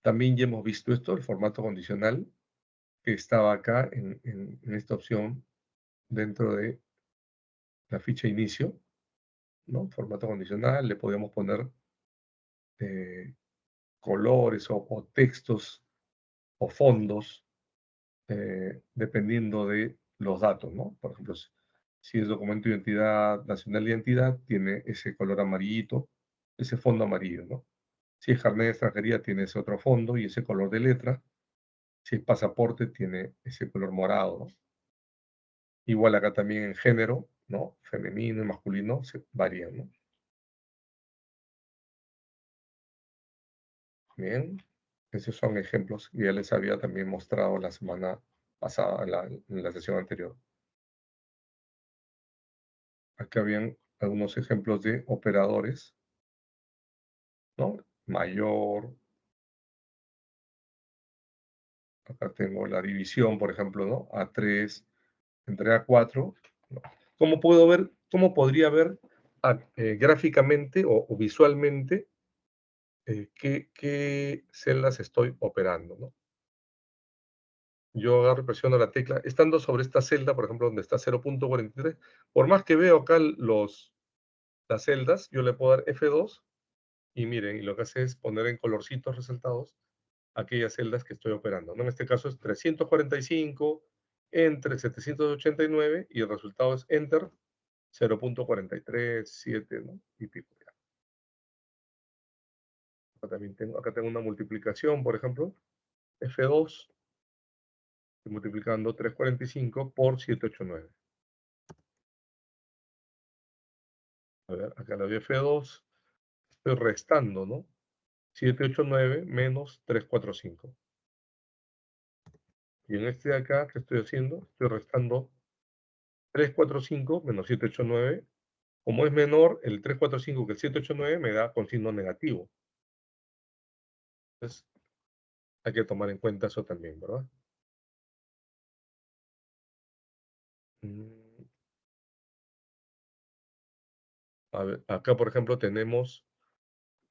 También ya hemos visto esto, el formato condicional, que estaba acá en esta opción dentro de la ficha inicio, ¿no? Formato condicional, le podemos poner eh, colores o textos o fondos dependiendo de los datos, ¿no? Por ejemplo, si es documento de identidad, nacional de identidad, tiene ese color amarillito, ese fondo amarillo, ¿no? Si es carnet de extranjería, tiene ese otro fondo y ese color de letra. Si es pasaporte, tiene ese color morado, ¿no? Igual acá también en género, ¿no? Femenino y masculino se varían, ¿no? Bien, esos son ejemplos que ya les había también mostrado la semana pasada, en la sesión anterior. Acá habían algunos ejemplos de operadores, ¿no? Mayor, acá tengo la división, por ejemplo, ¿no? A3 entre A4, ¿no? ¿Cómo puedo ver, cómo podría ver gráficamente o visualmente qué celdas estoy operando, ¿no? Yo agarro y presiono la tecla, estando sobre esta celda, por ejemplo, donde está 0.43, por más que veo acá las celdas, yo le puedo dar F2 y miren, y lo que hace es poner en colorcitos resaltados aquellas celdas que estoy operando, ¿no? En este caso es 345 entre 789 y el resultado es Enter 0.437, ¿no? Y pico. Acá tengo una multiplicación, por ejemplo, F2, multiplicando 345 por 789. A ver, acá le doy F2, estoy restando, ¿no? 789 menos 345. Y en este de acá, ¿qué estoy haciendo? Estoy restando 345 menos 789. Como es menor el 345 que el 789, me da con signo negativo. Entonces, hay que tomar en cuenta eso también, ¿verdad? Mm, A ver, acá, por ejemplo, tenemos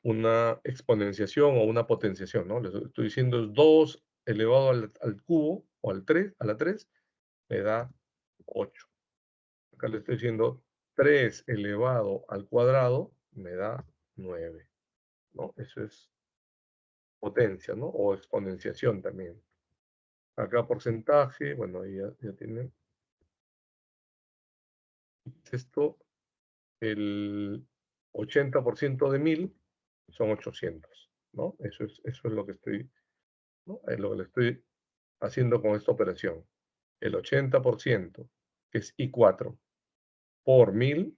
una exponenciación o una potenciación, ¿no? Les estoy diciendo es 2 elevado al cubo o al 3, a la 3, me da 8. Acá le estoy diciendo 3 elevado al cuadrado me da 9, ¿no? Eso es potencia, ¿no? O exponenciación también. Acá porcentaje, bueno, ahí ya tienen. Esto, el 80% de 1000 son 800, ¿no? Eso es lo que estoy, ¿no? Es lo que le estoy haciendo con esta operación. El 80%, que es I4, por 1000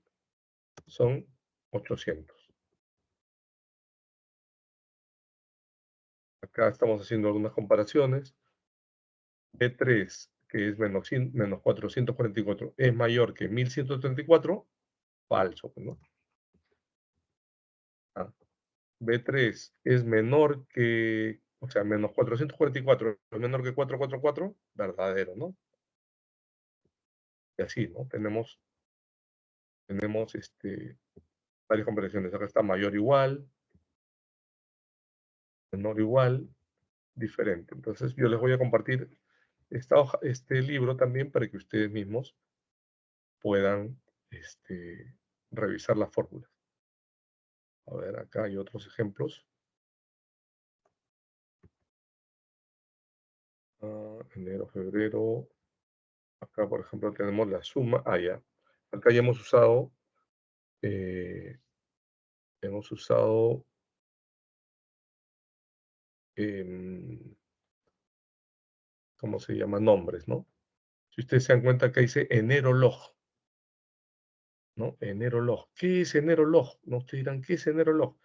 son 800. Acá estamos haciendo algunas comparaciones. B3, que es menos 444, es mayor que 1134, falso, ¿no? Ah, B3 es menor que, o sea, menos 444 es menor que 444, verdadero, ¿no? Y así, ¿no? Tenemos varias comparaciones. Acá está mayor igual, menor igual, diferente. Entonces, yo les voy a compartir este libro también para que ustedes mismos puedan revisar las fórmulas. A ver, acá hay otros ejemplos. Enero, febrero. Acá, por ejemplo, tenemos la suma. Ya. Acá ya hemos usado hemos usado, em, ¿cómo se llama? Nombres, ¿no? Si ustedes se dan cuenta, acá dice enero log, ¿no? Enero log. ¿Qué es enero log? No, ustedes dirán, ¿qué es enero log?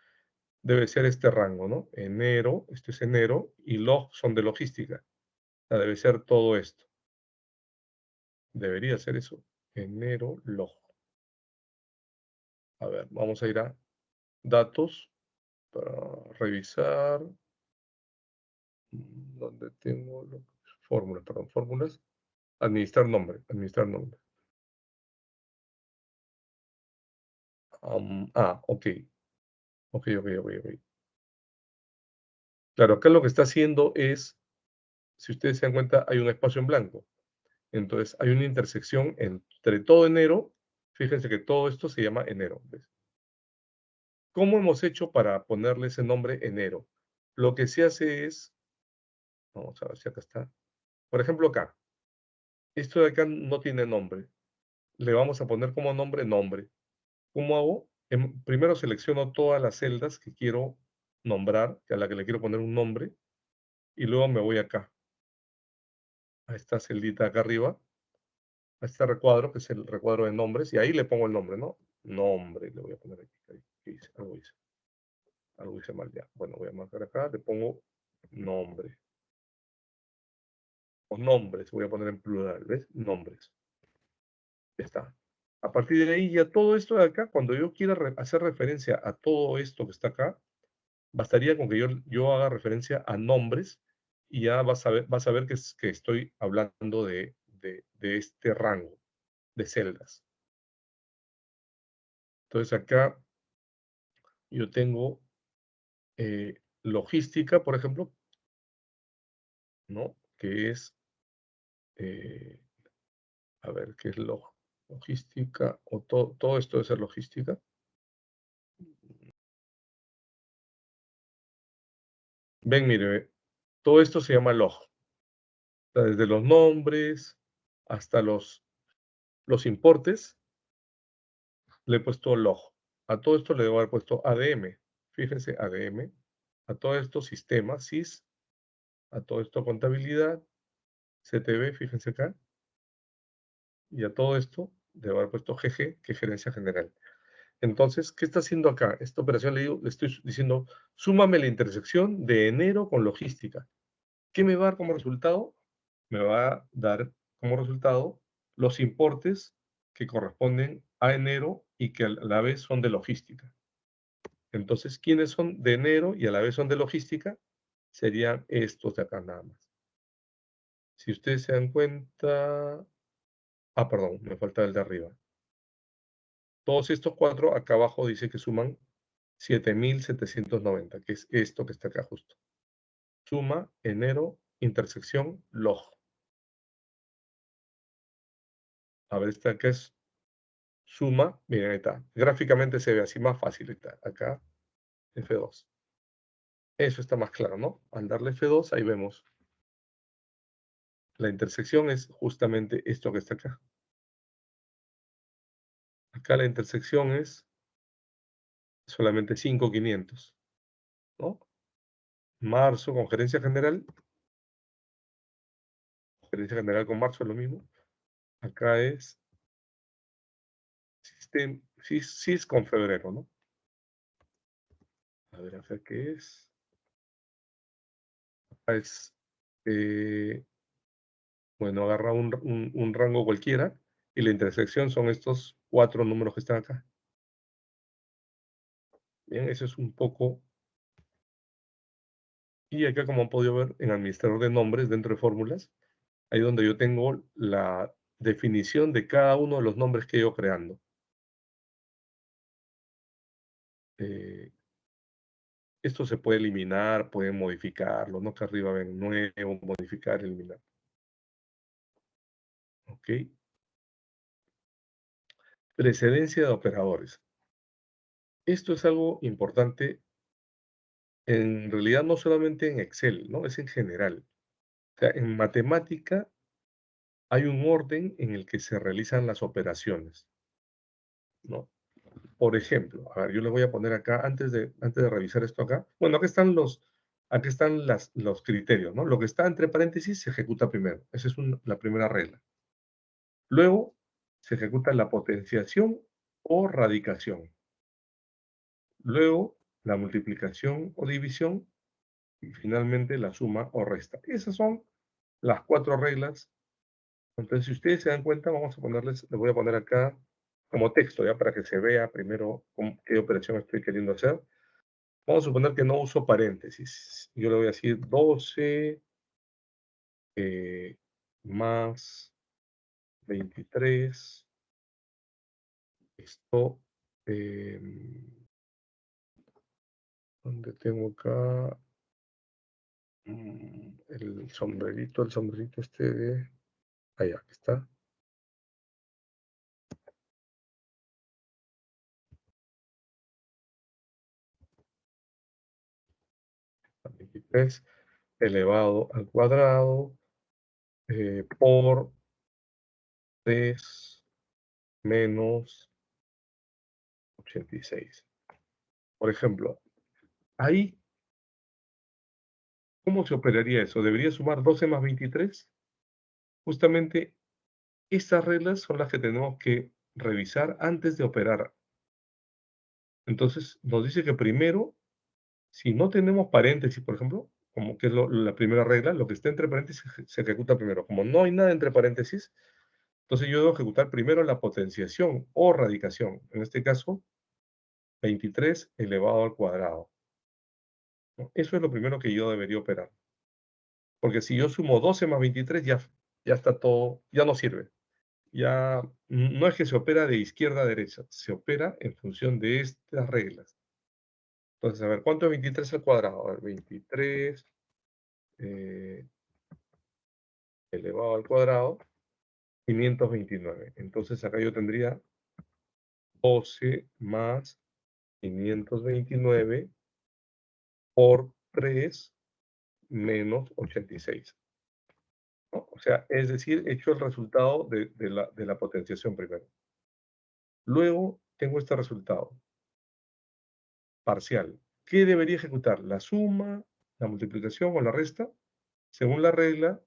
Debe ser este rango, ¿no? Enero, este es enero, y log son de logística. O sea, debe ser todo esto. Debería ser eso. Enero log. A ver, vamos a ir a datos para revisar. ¿Dónde tengo fórmulas? Perdón, fórmulas. Administrar nombre, administrar nombre. Ok. Ok, ok, ok, ok. Claro, acá lo que está haciendo es, si ustedes se dan cuenta, hay un espacio en blanco. Entonces, hay una intersección entre todo enero. Fíjense que todo esto se llama enero. ¿Ves? ¿Cómo hemos hecho para ponerle ese nombre enero? Lo que se hace es, vamos a ver si acá está. Por ejemplo, acá. Esto de acá no tiene nombre. Le vamos a poner como nombre, nombre. ¿Cómo hago? Primero selecciono todas las celdas que quiero nombrar, a la que le quiero poner un nombre, y luego me voy acá, a esta celdita acá arriba, a este recuadro, que es el recuadro de nombres, y ahí le pongo el nombre, ¿no? Nombre, le voy a poner aquí. ¿Qué hice? Algo hice mal ya. Bueno, voy a marcar acá, le pongo nombre. O nombres, voy a poner en plural, ¿ves? Nombres. Ya está. A partir de ahí, ya todo esto de acá, cuando yo quiera hacer referencia a todo esto que está acá, bastaría con que yo haga referencia a nombres y ya vas a ver que estoy hablando de este rango de celdas. Entonces acá yo tengo logística, por ejemplo, ¿no? Que es, eh, a ver, ¿qué es logística? O todo esto debe ser logística. Ven, mire, todo esto se llama log. O sea, desde los nombres hasta los importes, le he puesto log. A todo esto le debo haber puesto ADM. Fíjense, ADM. A todo esto sistema, SIS. A todo esto contabilidad, CTV, fíjense acá. Y a todo esto debo haber puesto GG, que es gerencia general. Entonces, ¿qué está haciendo acá? Esta operación le estoy diciendo, súmame la intersección de enero con logística. ¿Qué me va a dar como resultado? Me va a dar como resultado los importes que corresponden a enero y que a la vez son de logística. Entonces, ¿quiénes son de enero y a la vez son de logística? Serían estos de acá nada más. Si ustedes se dan cuenta... perdón, me falta el de arriba. Todos estos cuatro acá abajo dice que suman 7.790, que es esto que está acá justo. Suma, enero, intersección, log. A ver, esta acá es suma. Miren, ahí está. Gráficamente se ve así más fácil. Está acá, F2. Eso está más claro, ¿no? Al darle F2, ahí vemos. La intersección es justamente esto que está acá. Acá la intersección es solamente 5.500, ¿no? Marzo con gerencia general con marzo es lo mismo. Acá es CIS con febrero, ¿no? A ver, acá qué es. Acá es, bueno, agarra un rango cualquiera y la intersección son estos 4 números que están acá. Bien, eso es un poco. Y acá, como han podido ver, en administrador de nombres, dentro de fórmulas, ahí donde yo tengo la definición de cada uno de los nombres que he ido creando. Esto se puede eliminar, pueden modificarlo, ¿no? Que arriba ven nuevo, modificar, eliminar. ¿Ok? Precedencia de operadores. Esto es algo importante, en realidad no solamente en Excel, ¿no? Es en general. O sea, en matemática hay un orden en el que se realizan las operaciones, ¿no? Por ejemplo, a ver, yo les voy a poner acá, antes de revisar esto acá, bueno, aquí están los criterios, ¿no? Lo que está entre paréntesis se ejecuta primero. Esa es la primera regla. Luego se ejecuta la potenciación o radicación. Luego la multiplicación o división y finalmente la suma o resta. Esas son las 4 reglas. Entonces, si ustedes se dan cuenta, les voy a poner acá como texto, ya para que se vea primero qué operación estoy queriendo hacer. Vamos a suponer que no uso paréntesis. Yo le voy a decir 12 más 23. Esto, ¿dónde tengo acá? El sombrerito este de... Allá, aquí está. 23 elevado al cuadrado por 3 menos 86. Por ejemplo, ahí, ¿cómo se operaría eso? ¿Debería sumar 12 más 23? Justamente estas reglas son las que tenemos que revisar antes de operar. Entonces, nos dice que primero, si no tenemos paréntesis, por ejemplo, como que es la primera regla, lo que esté entre paréntesis se ejecuta primero. Como no hay nada entre paréntesis, entonces yo debo ejecutar primero la potenciación o radicación. En este caso, 23 elevado al cuadrado, ¿no? Eso es lo primero que yo debería operar. Porque si yo sumo 12 más 23, ya está todo, ya no sirve. Ya no es que se opera de izquierda a derecha, se opera en función de estas reglas. Entonces, a ver, ¿cuánto es 23 al cuadrado? A ver, 23 eh, elevado al cuadrado, 529. Entonces, acá yo tendría 12 más 529 por 3 menos 86, ¿no? O sea, es decir, he hecho el resultado de la potenciación primero. Luego tengo este resultado parcial. ¿Qué debería ejecutar? ¿La suma, la multiplicación o la resta? Según la regla,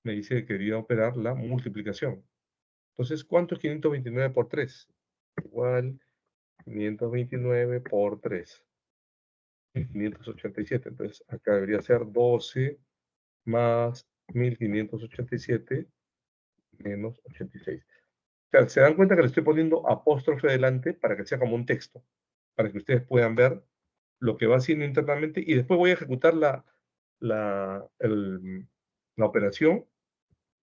me dice que quería operar la multiplicación. Entonces, ¿cuánto es 529 por 3? Igual 529 por 3. 1587. Entonces, acá debería ser 12 más 1587 menos 86. O sea, se dan cuenta que le estoy poniendo apóstrofe delante para que sea como un texto, para que ustedes puedan ver lo que va haciendo internamente y después voy a ejecutar la, el- la operación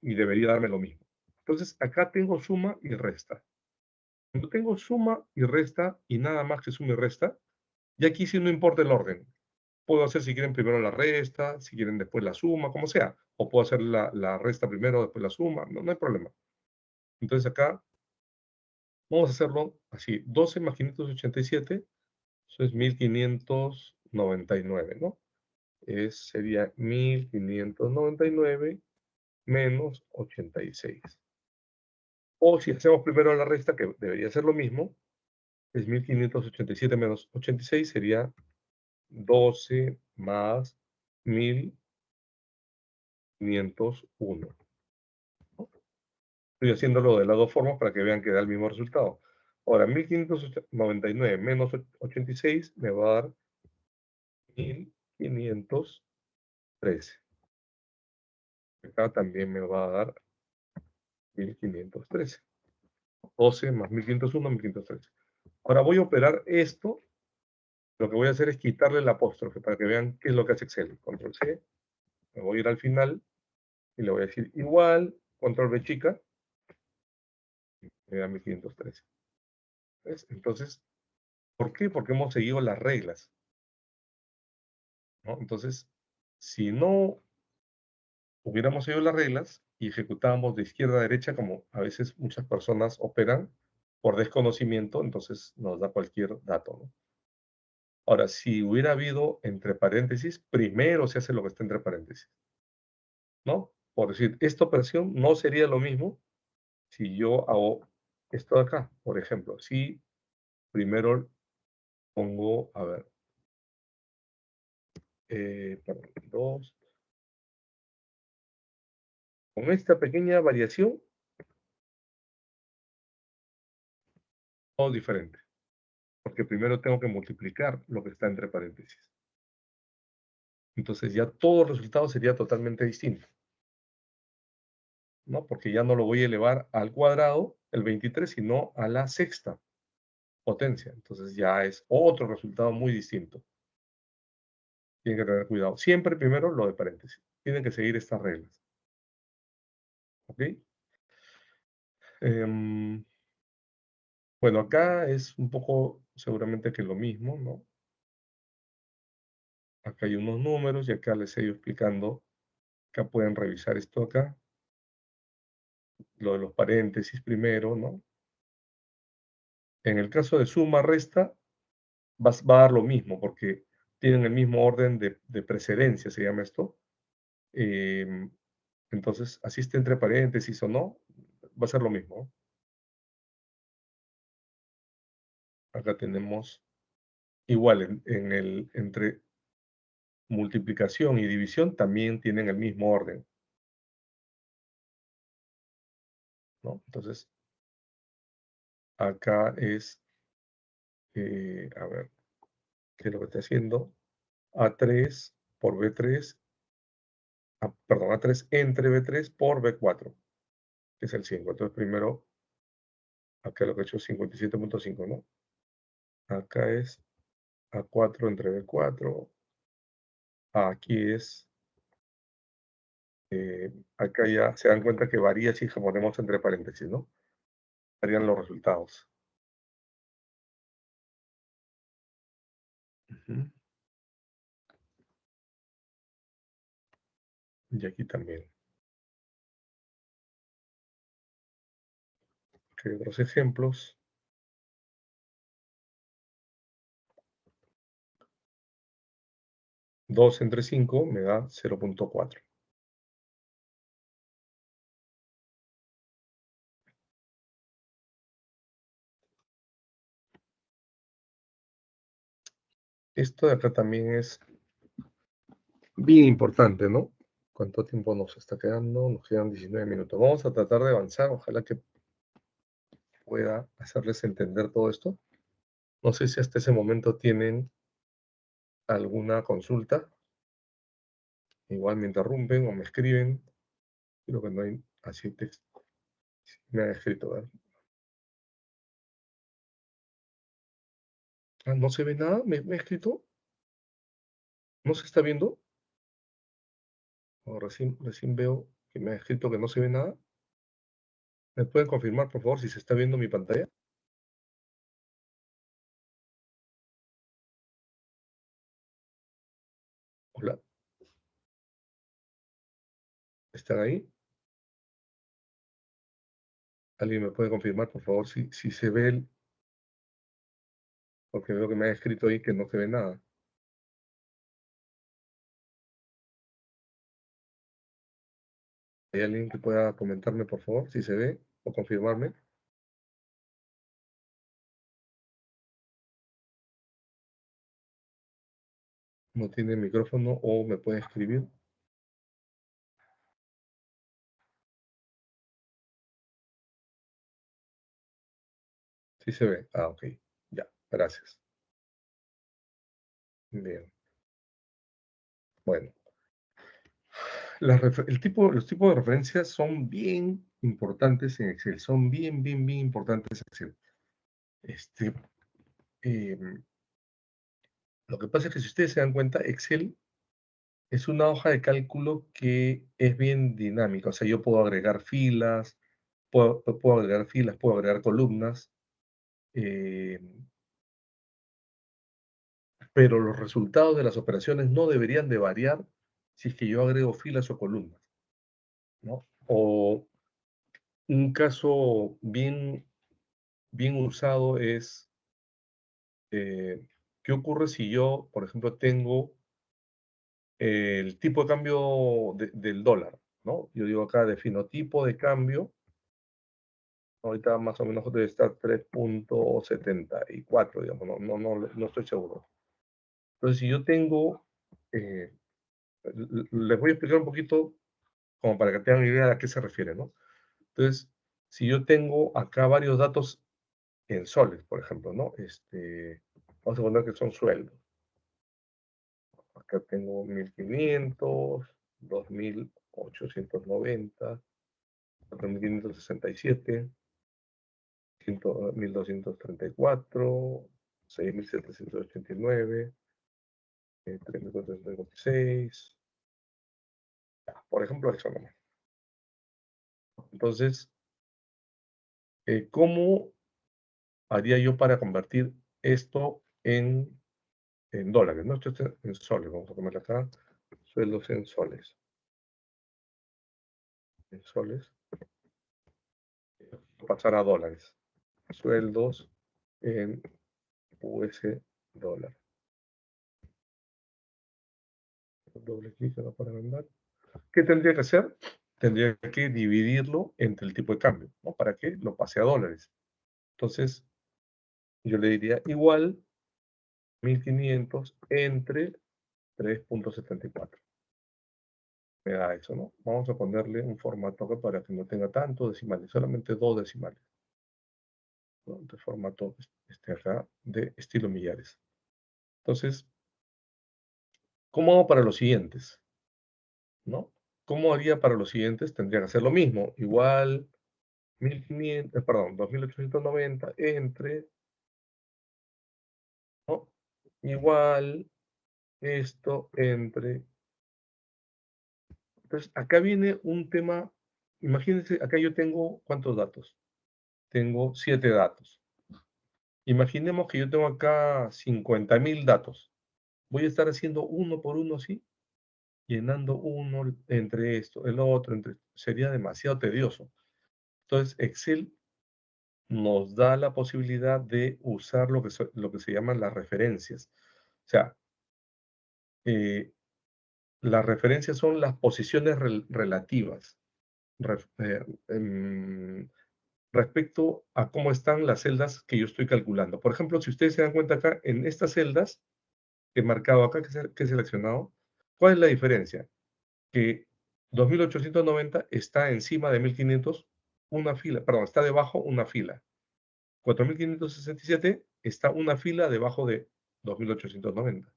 y debería darme lo mismo. Entonces, acá tengo suma y resta. Cuando tengo suma y resta y nada más que suma y resta, y aquí sí no importa el orden. Puedo hacer si quieren primero la resta, si quieren después la suma, como sea. O puedo hacer la resta primero, después la suma, no hay problema. Entonces acá vamos a hacerlo así. 12 más 587, eso es 1599, ¿no? Sería 1599 menos 86. O si hacemos primero la resta, que debería ser lo mismo, es 1587 menos 86, sería 12 más 1501. Estoy haciéndolo de las dos formas para que vean que da el mismo resultado. Ahora, 1599 menos 86 me va a dar 1513. Acá también me va a dar 1513. 12 más 1501, 1513. Ahora voy a operar esto. Lo que voy a hacer es quitarle el apóstrofe para que vean qué es lo que hace Excel. Control C. Me voy a ir al final y le voy a decir igual, control B chica, me da 1513. ¿Ves? Entonces, ¿por qué? Porque hemos seguido las reglas, ¿no? Entonces, si no hubiéramos seguido las reglas y ejecutábamos de izquierda a derecha, como a veces muchas personas operan por desconocimiento, entonces nos da cualquier dato, ¿no? Ahora, si hubiera habido entre paréntesis, primero se hace lo que está entre paréntesis, ¿no? Por decir, esta operación no sería lo mismo si yo hago esto de acá, por ejemplo. Si primero pongo, a ver, perdón, 2. Con esta pequeña variación, todo diferente, porque primero tengo que multiplicar lo que está entre paréntesis. Entonces ya todo el resultado sería totalmente distinto, ¿no? Porque ya no lo voy a elevar al cuadrado, el 23, sino a la sexta potencia. Entonces ya es otro resultado muy distinto. Tienen que tener cuidado. Siempre primero lo de paréntesis. Tienen que seguir estas reglas. ¿Ok? Em, bueno, acá es un poco seguramente que lo mismo, ¿no? Acá hay unos números y acá les he ido explicando. Acá pueden revisar esto acá. Lo de los paréntesis primero, ¿no? En el caso de suma, resta, va a dar lo mismo porque tienen el mismo orden de precedencia, se llama esto. Em, entonces, así esté entre paréntesis o no, va a ser lo mismo. Acá tenemos igual entre multiplicación y división también tienen el mismo orden, ¿no? Entonces, acá es, a ver, ¿qué es lo que está haciendo? A3 por B3, perdón, A3 entre B3 por B4, que es el 5. Entonces, primero, acá lo que he hecho es 57.5, ¿no? Acá es A4 entre B4. Aquí es, acá ya se dan cuenta que varía si ponemos entre paréntesis, ¿no? Varían los resultados. Ujú. Y aquí también. Ok, otros ejemplos. 2 entre 5 me da 0.4. Esto de acá también es bien importante, ¿no? ¿Cuánto tiempo nos está quedando? Nos quedan 19 minutos. Vamos a tratar de avanzar. Ojalá que pueda hacerles entender todo esto. No sé si hasta ese momento tienen alguna consulta. Igual me interrumpen o me escriben. Creo que no hay así texto. Me han escrito, ¿verdad? Ah, no se ve nada. ¿Me ha escrito? ¿No se está viendo? O recién veo que me ha escrito que no se ve nada. ¿Me pueden confirmar, por favor, si se está viendo mi pantalla? Hola, ¿están ahí? ¿Alguien me puede confirmar, por favor, si se ve porque veo que me ha escrito ahí que no se ve nada? ¿Hay alguien que pueda comentarme, por favor, si se ve o confirmarme? ¿No tiene micrófono o me puede escribir? Sí se ve. Ah, ok. Ya, gracias. Bien. Bueno, los tipos de referencias son bien importantes en Excel. Son bien importantes en Excel. Este, em, lo que pasa es que si ustedes se dan cuenta, Excel es una hoja de cálculo que es bien dinámica. O sea, yo puedo agregar filas, puedo agregar columnas, eh, pero los resultados de las operaciones no deberían de variar si es que yo agrego filas o columnas, ¿no? O un caso bien usado es, ¿qué ocurre si yo, por ejemplo, tengo el tipo de cambio del dólar, ¿no? Yo digo acá, defino tipo de cambio Ahorita más o menos debe estar 3.74, digamos, no estoy seguro. Entonces, si yo tengo, les voy a explicar un poquito como para que tengan idea a qué se refiere, ¿no? Entonces, si yo tengo acá varios datos en soles, por ejemplo, ¿no? Vamos a poner que son sueldos. Acá tengo 1500, 2890, 4567, 1234, 6789, 3456. Por ejemplo, eso nomás. Entonces, ¿cómo haría yo para convertir esto en dólares? ¿No? Esto está en soles. Vamos a ponerle acá sueldos en soles. En soles. Pasar a dólares. Sueldos en US dólar. Doble clic acá para mandar. ¿Qué tendría que hacer? Tendría que dividirlo entre el tipo de cambio, ¿no? Para que lo pase a dólares. Entonces, yo le diría igual 1500 entre 3.74. Me da eso, ¿no? Vamos a ponerle un formato acá para que no tenga tantos decimales, solamente 2 decimales, ¿no? De formato acá de estilo millares. Entonces, ¿cómo hago para los siguientes? ¿No? ¿Cómo haría para los siguientes? Tendría que hacer lo mismo, igual 1500, perdón, 2890 entre, ¿no? Igual esto entre. Entonces, acá viene un tema, imagínense, acá yo tengo, ¿cuántos datos? Tengo 7 datos. Imaginemos que yo tengo acá 50.000 datos. Voy a estar haciendo uno por uno, ¿sí? Llenando uno entre esto, el otro, sería demasiado tedioso. Entonces, Excel nos da la posibilidad de usar lo que se llaman las referencias. O sea, eh, las referencias son las posiciones relativas respecto a cómo están las celdas que yo estoy calculando. Por ejemplo, si ustedes se dan cuenta acá, en estas celdas que he marcado acá, que he seleccionado, ¿cuál es la diferencia? Que 2890 está encima de 1500, una fila, perdón, está debajo una fila. 4567 está una fila debajo de 2890.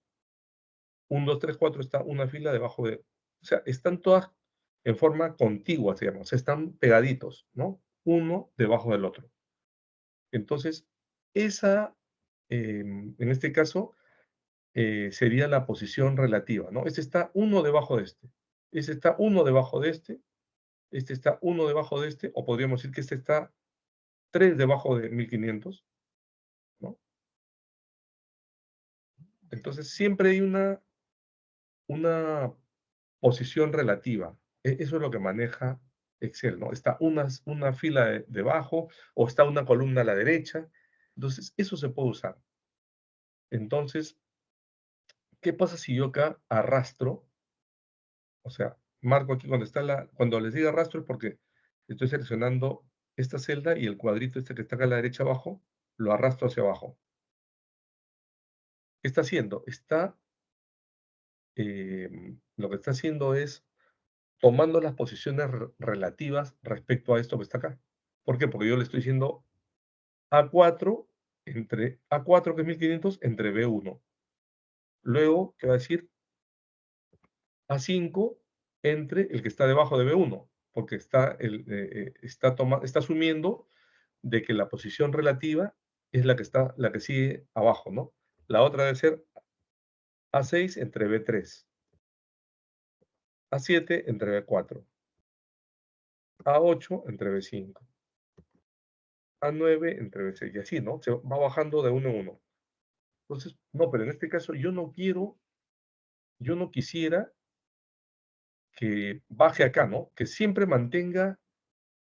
1, 2, 3, 4 está una fila debajo de. O sea, están todas en forma contigua, se llama. O sea, están pegaditos, ¿no? Uno debajo del otro. Entonces, en este caso, sería la posición relativa, ¿no? Este está uno debajo de este. Este está uno debajo de este. Este está uno debajo de este. O podríamos decir que este está 3 debajo de 1500, ¿no? Entonces, siempre hay una posición relativa. Eso es lo que maneja Excel, ¿no? Está una fila debajo o está una columna a la derecha. Entonces, eso se puede usar. Entonces, ¿qué pasa si yo acá arrastro? O sea, marco aquí cuando les diga arrastro es porque estoy seleccionando esta celda y el cuadrito este que está acá a la derecha abajo, lo arrastro hacia abajo. ¿Qué está haciendo? Lo que está haciendo es tomando las posiciones relativas respecto a esto que está acá. ¿Por qué? Porque yo le estoy diciendo A4 entre A4, que es 1500, entre B1. Luego, ¿qué va a decir? A5 entre el que está debajo de B1, porque está asumiendo de que la posición relativa es la que sigue abajo, ¿no? La otra debe ser A6 entre B3, A7 entre B4, A8 entre B5, A9 entre B6, y así, ¿no? Se va bajando de uno en uno. Entonces, no, pero en este caso yo no quisiera que baje acá, ¿no? Que siempre mantenga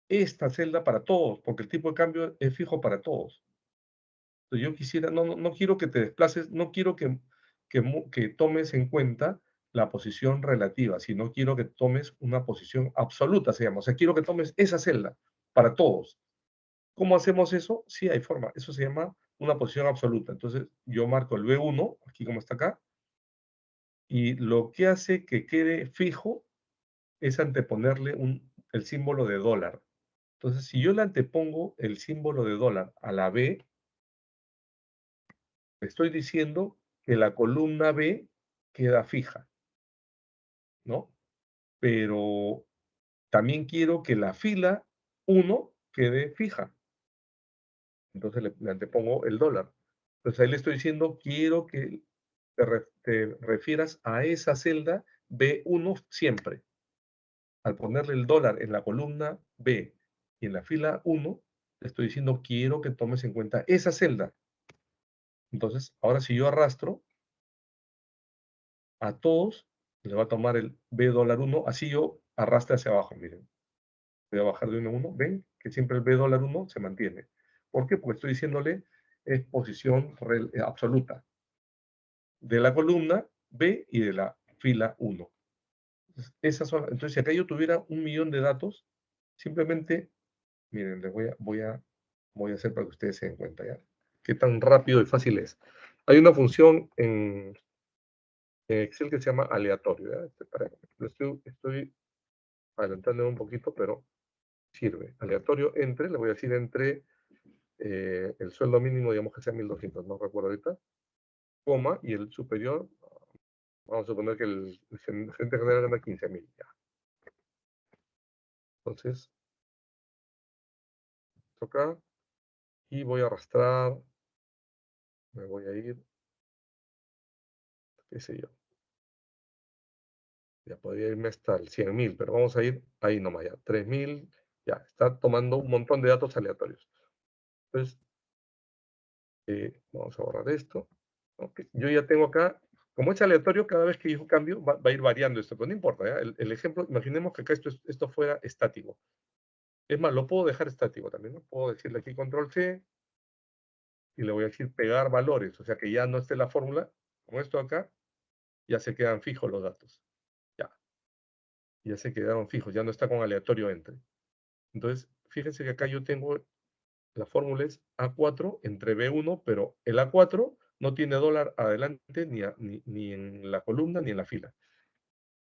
esta celda para todos, porque el tipo de cambio es fijo para todos. Entonces, yo quisiera, no quiero que te desplaces, no quiero que tomes en cuenta la posición relativa, sino quiero que tomes una posición absoluta, se llama. O sea, quiero que tomes esa celda para todos. ¿Cómo hacemos eso? Sí, hay forma. Eso se llama una posición absoluta. Entonces, yo marco el B1, aquí como está acá, y lo que hace que quede fijo es anteponerle el símbolo de dólar. Entonces, si yo le antepongo el símbolo de dólar a la B, estoy diciendo que la columna B queda fija, ¿no? Pero también quiero que la fila 1 quede fija. Entonces le antepongo el dólar. Entonces ahí le estoy diciendo, quiero que te refieras a esa celda B1 siempre. Al ponerle el dólar en la columna B y en la fila 1, le estoy diciendo, quiero que tomes en cuenta esa celda. Entonces, ahora si yo arrastro a todos, le va a tomar el B dólar 1, así yo arrastre hacia abajo, miren. Voy a bajar de 1 a 1, ven que siempre el B dólar 1 se mantiene. ¿Por qué? Porque estoy diciéndole es posición absoluta de la columna B y de la fila 1. Entonces, si acá yo tuviera 1.000.000 de datos, simplemente, miren, les voy a hacer para que ustedes se den cuenta ya. Qué tan rápido y fácil es. Hay una función en Excel que se llama aleatorio. ¿Ya? Lo estoy adelantando un poquito, pero sirve. Aleatorio entre, le voy a decir entre el sueldo mínimo, digamos que sea 1.200, no recuerdo ahorita, coma, y el superior, vamos a suponer que el gerente general gana 15.000. Ya. Entonces, acá, y voy a arrastrar, me voy a ir, qué sé yo, ya podría irme hasta el 100.000, pero vamos a ir ahí nomás ya, 3.000, ya, está tomando un montón de datos aleatorios. Entonces, vamos a borrar esto. Okay. Yo ya tengo acá, como es aleatorio, cada vez que yo cambio va a ir variando esto, pero no importa. ¿Ya? El ejemplo, imaginemos que acá esto fuera estático. Es más, lo puedo dejar estático también, ¿no? Puedo decirle aquí control C y le voy a decir pegar valores, o sea que ya no esté la fórmula, con esto acá, ya se quedan fijos los datos. Ya se quedaron fijos, ya no está con aleatorio entre. Entonces, fíjense que acá yo tengo, la fórmula es A4 entre B1, pero el A4 no tiene dólar adelante ni en la columna ni en la fila.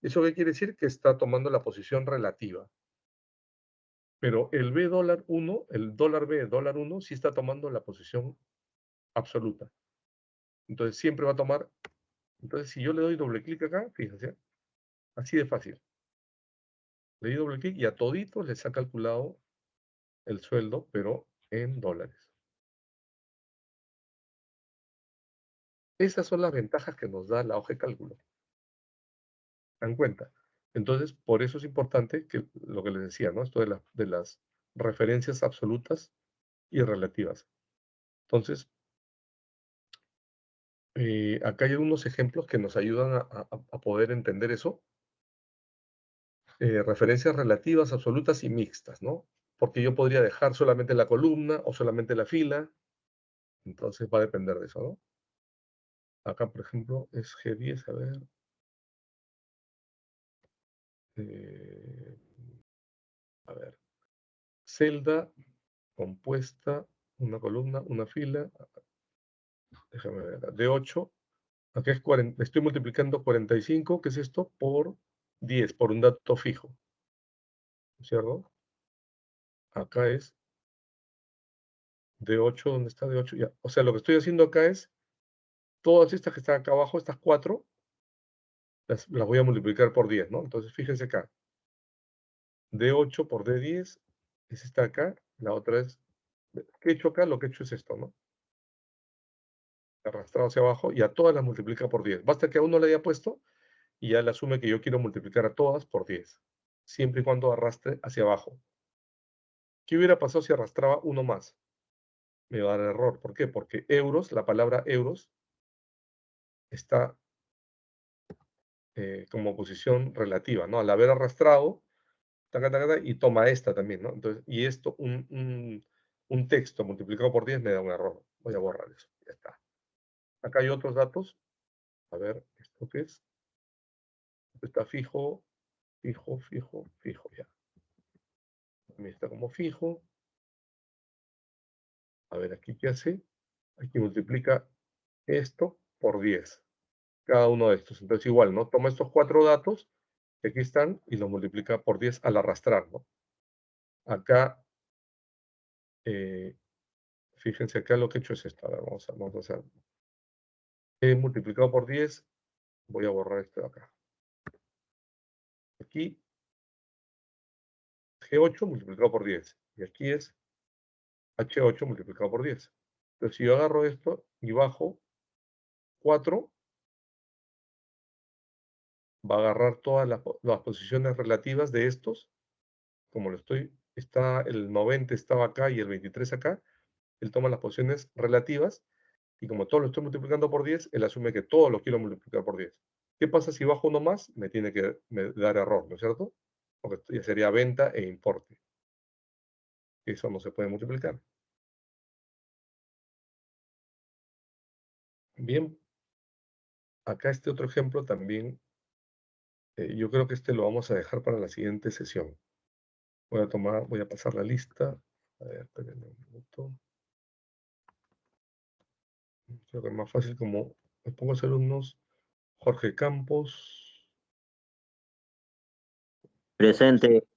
¿Eso qué quiere decir? Que está tomando la posición relativa. Pero el B dólar 1, el dólar B dólar 1, sí está tomando la posición absoluta. Entonces siempre va a tomar. Entonces, si yo le doy doble clic acá, fíjense, así de fácil. Le doy doble clic y a toditos les ha calculado el sueldo, pero en dólares. Esas son las ventajas que nos da la hoja de cálculo. Dan cuenta. Entonces, por eso es importante que lo que les decía, ¿no? Esto de las referencias absolutas y relativas. Entonces, acá hay unos ejemplos que nos ayudan a poder entender eso. Referencias relativas, absolutas y mixtas, ¿no? Porque yo podría dejar solamente la columna o solamente la fila. Entonces va a depender de eso, ¿no? Acá, por ejemplo, es G10, a ver. Eh, a ver. Celda compuesta, una columna, una fila. Déjame ver. De 8. Acá es 40, estoy multiplicando 45, ¿qué es esto? Por 10, por un dato fijo. ¿Cierto? Acá es de 8, ¿dónde está de 8? Ya. O sea, lo que estoy haciendo acá es, todas estas que están acá abajo, estas 4, las voy a multiplicar por 10, ¿no? Entonces, fíjense acá. D8 por D10 es esta acá. La otra es, ¿qué he hecho acá? Lo que he hecho es esto, ¿no? Arrastrado hacia abajo y a todas las multiplica por 10. Basta que a uno le haya puesto y ya le asume que yo quiero multiplicar a todas por 10. Siempre y cuando arrastre hacia abajo. ¿Qué hubiera pasado si arrastraba uno más? Me va a dar error. ¿Por qué? Porque euros, la palabra euros, está como posición relativa, ¿no? Al haber arrastrado, taca, taca, taca, y toma esta también, ¿no? Entonces, y esto, un texto multiplicado por 10 me da un error. Voy a borrar eso. Ya está. Acá hay otros datos. A ver, ¿esto qué es? Está fijo, fijo, fijo, fijo, ya. También está como fijo. A ver, aquí qué hace. Aquí multiplica esto por 10. Cada uno de estos. Entonces igual, ¿no? Toma estos 4 datos que aquí están y los multiplica por 10 al arrastrar, ¿no? Acá, fíjense acá lo que he hecho es esto. A ver, vamos a hacer. He multiplicado por 10. Voy a borrar esto de acá. Aquí, G8 multiplicado por 10. Y aquí es H8 multiplicado por 10. Entonces, si yo agarro esto y bajo 4, va a agarrar todas las posiciones relativas de estos. Como está el 90 estaba acá y el 23 acá, él toma las posiciones relativas y como todo lo estoy multiplicando por 10, él asume que todo lo quiero multiplicar por 10. ¿Qué pasa si bajo uno más? Me tiene que dar error, ¿no es cierto? Porque esto ya sería venta e importe. Eso no se puede multiplicar. Bien, acá este otro ejemplo también, yo creo que este lo vamos a dejar para la siguiente sesión. Voy a pasar la lista. A ver, espérenme un minuto. Creo que es más fácil como me pongo a hacer unos Jorge Campos. Presente.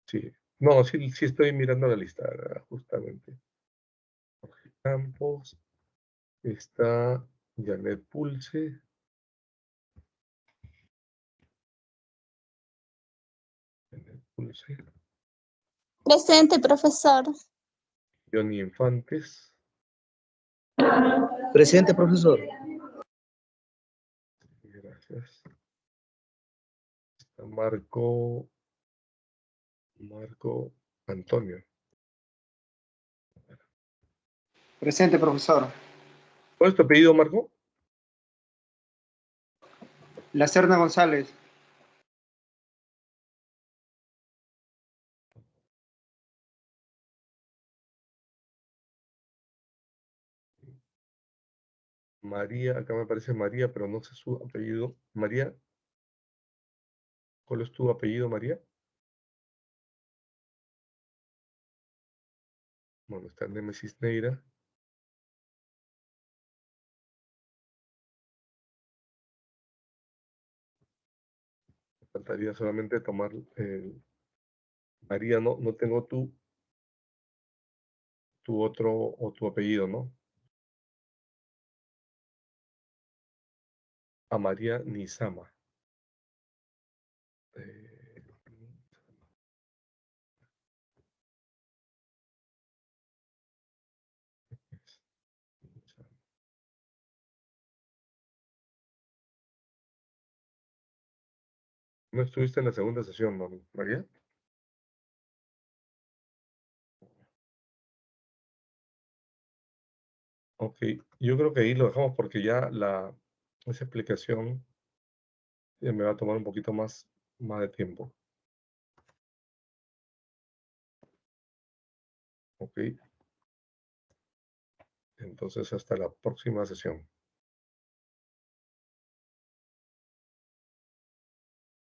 Sí. No, sí estoy mirando la lista, justamente. Jorge Campos. Está Janet Pulse. Janet Pulse. Presente, profesor. Johnny Infantes. Presente, profesor. Gracias. Está Marco Antonio. Presente, profesor. ¿Cuál es tu apellido, Marco? Lacerna González. María, acá me aparece María, pero no sé su apellido. María, ¿cuál es tu apellido, María? Bueno, está Nemesis Neira. Me faltaría solamente tomar María, no tengo tu otro o tu apellido, ¿no? A María Nizama. ¿No estuviste en la segunda sesión, ¿no, María? Ok, yo creo que ahí lo dejamos porque ya esa explicación ya me va a tomar un poquito más de tiempo. Ok. Entonces, hasta la próxima sesión.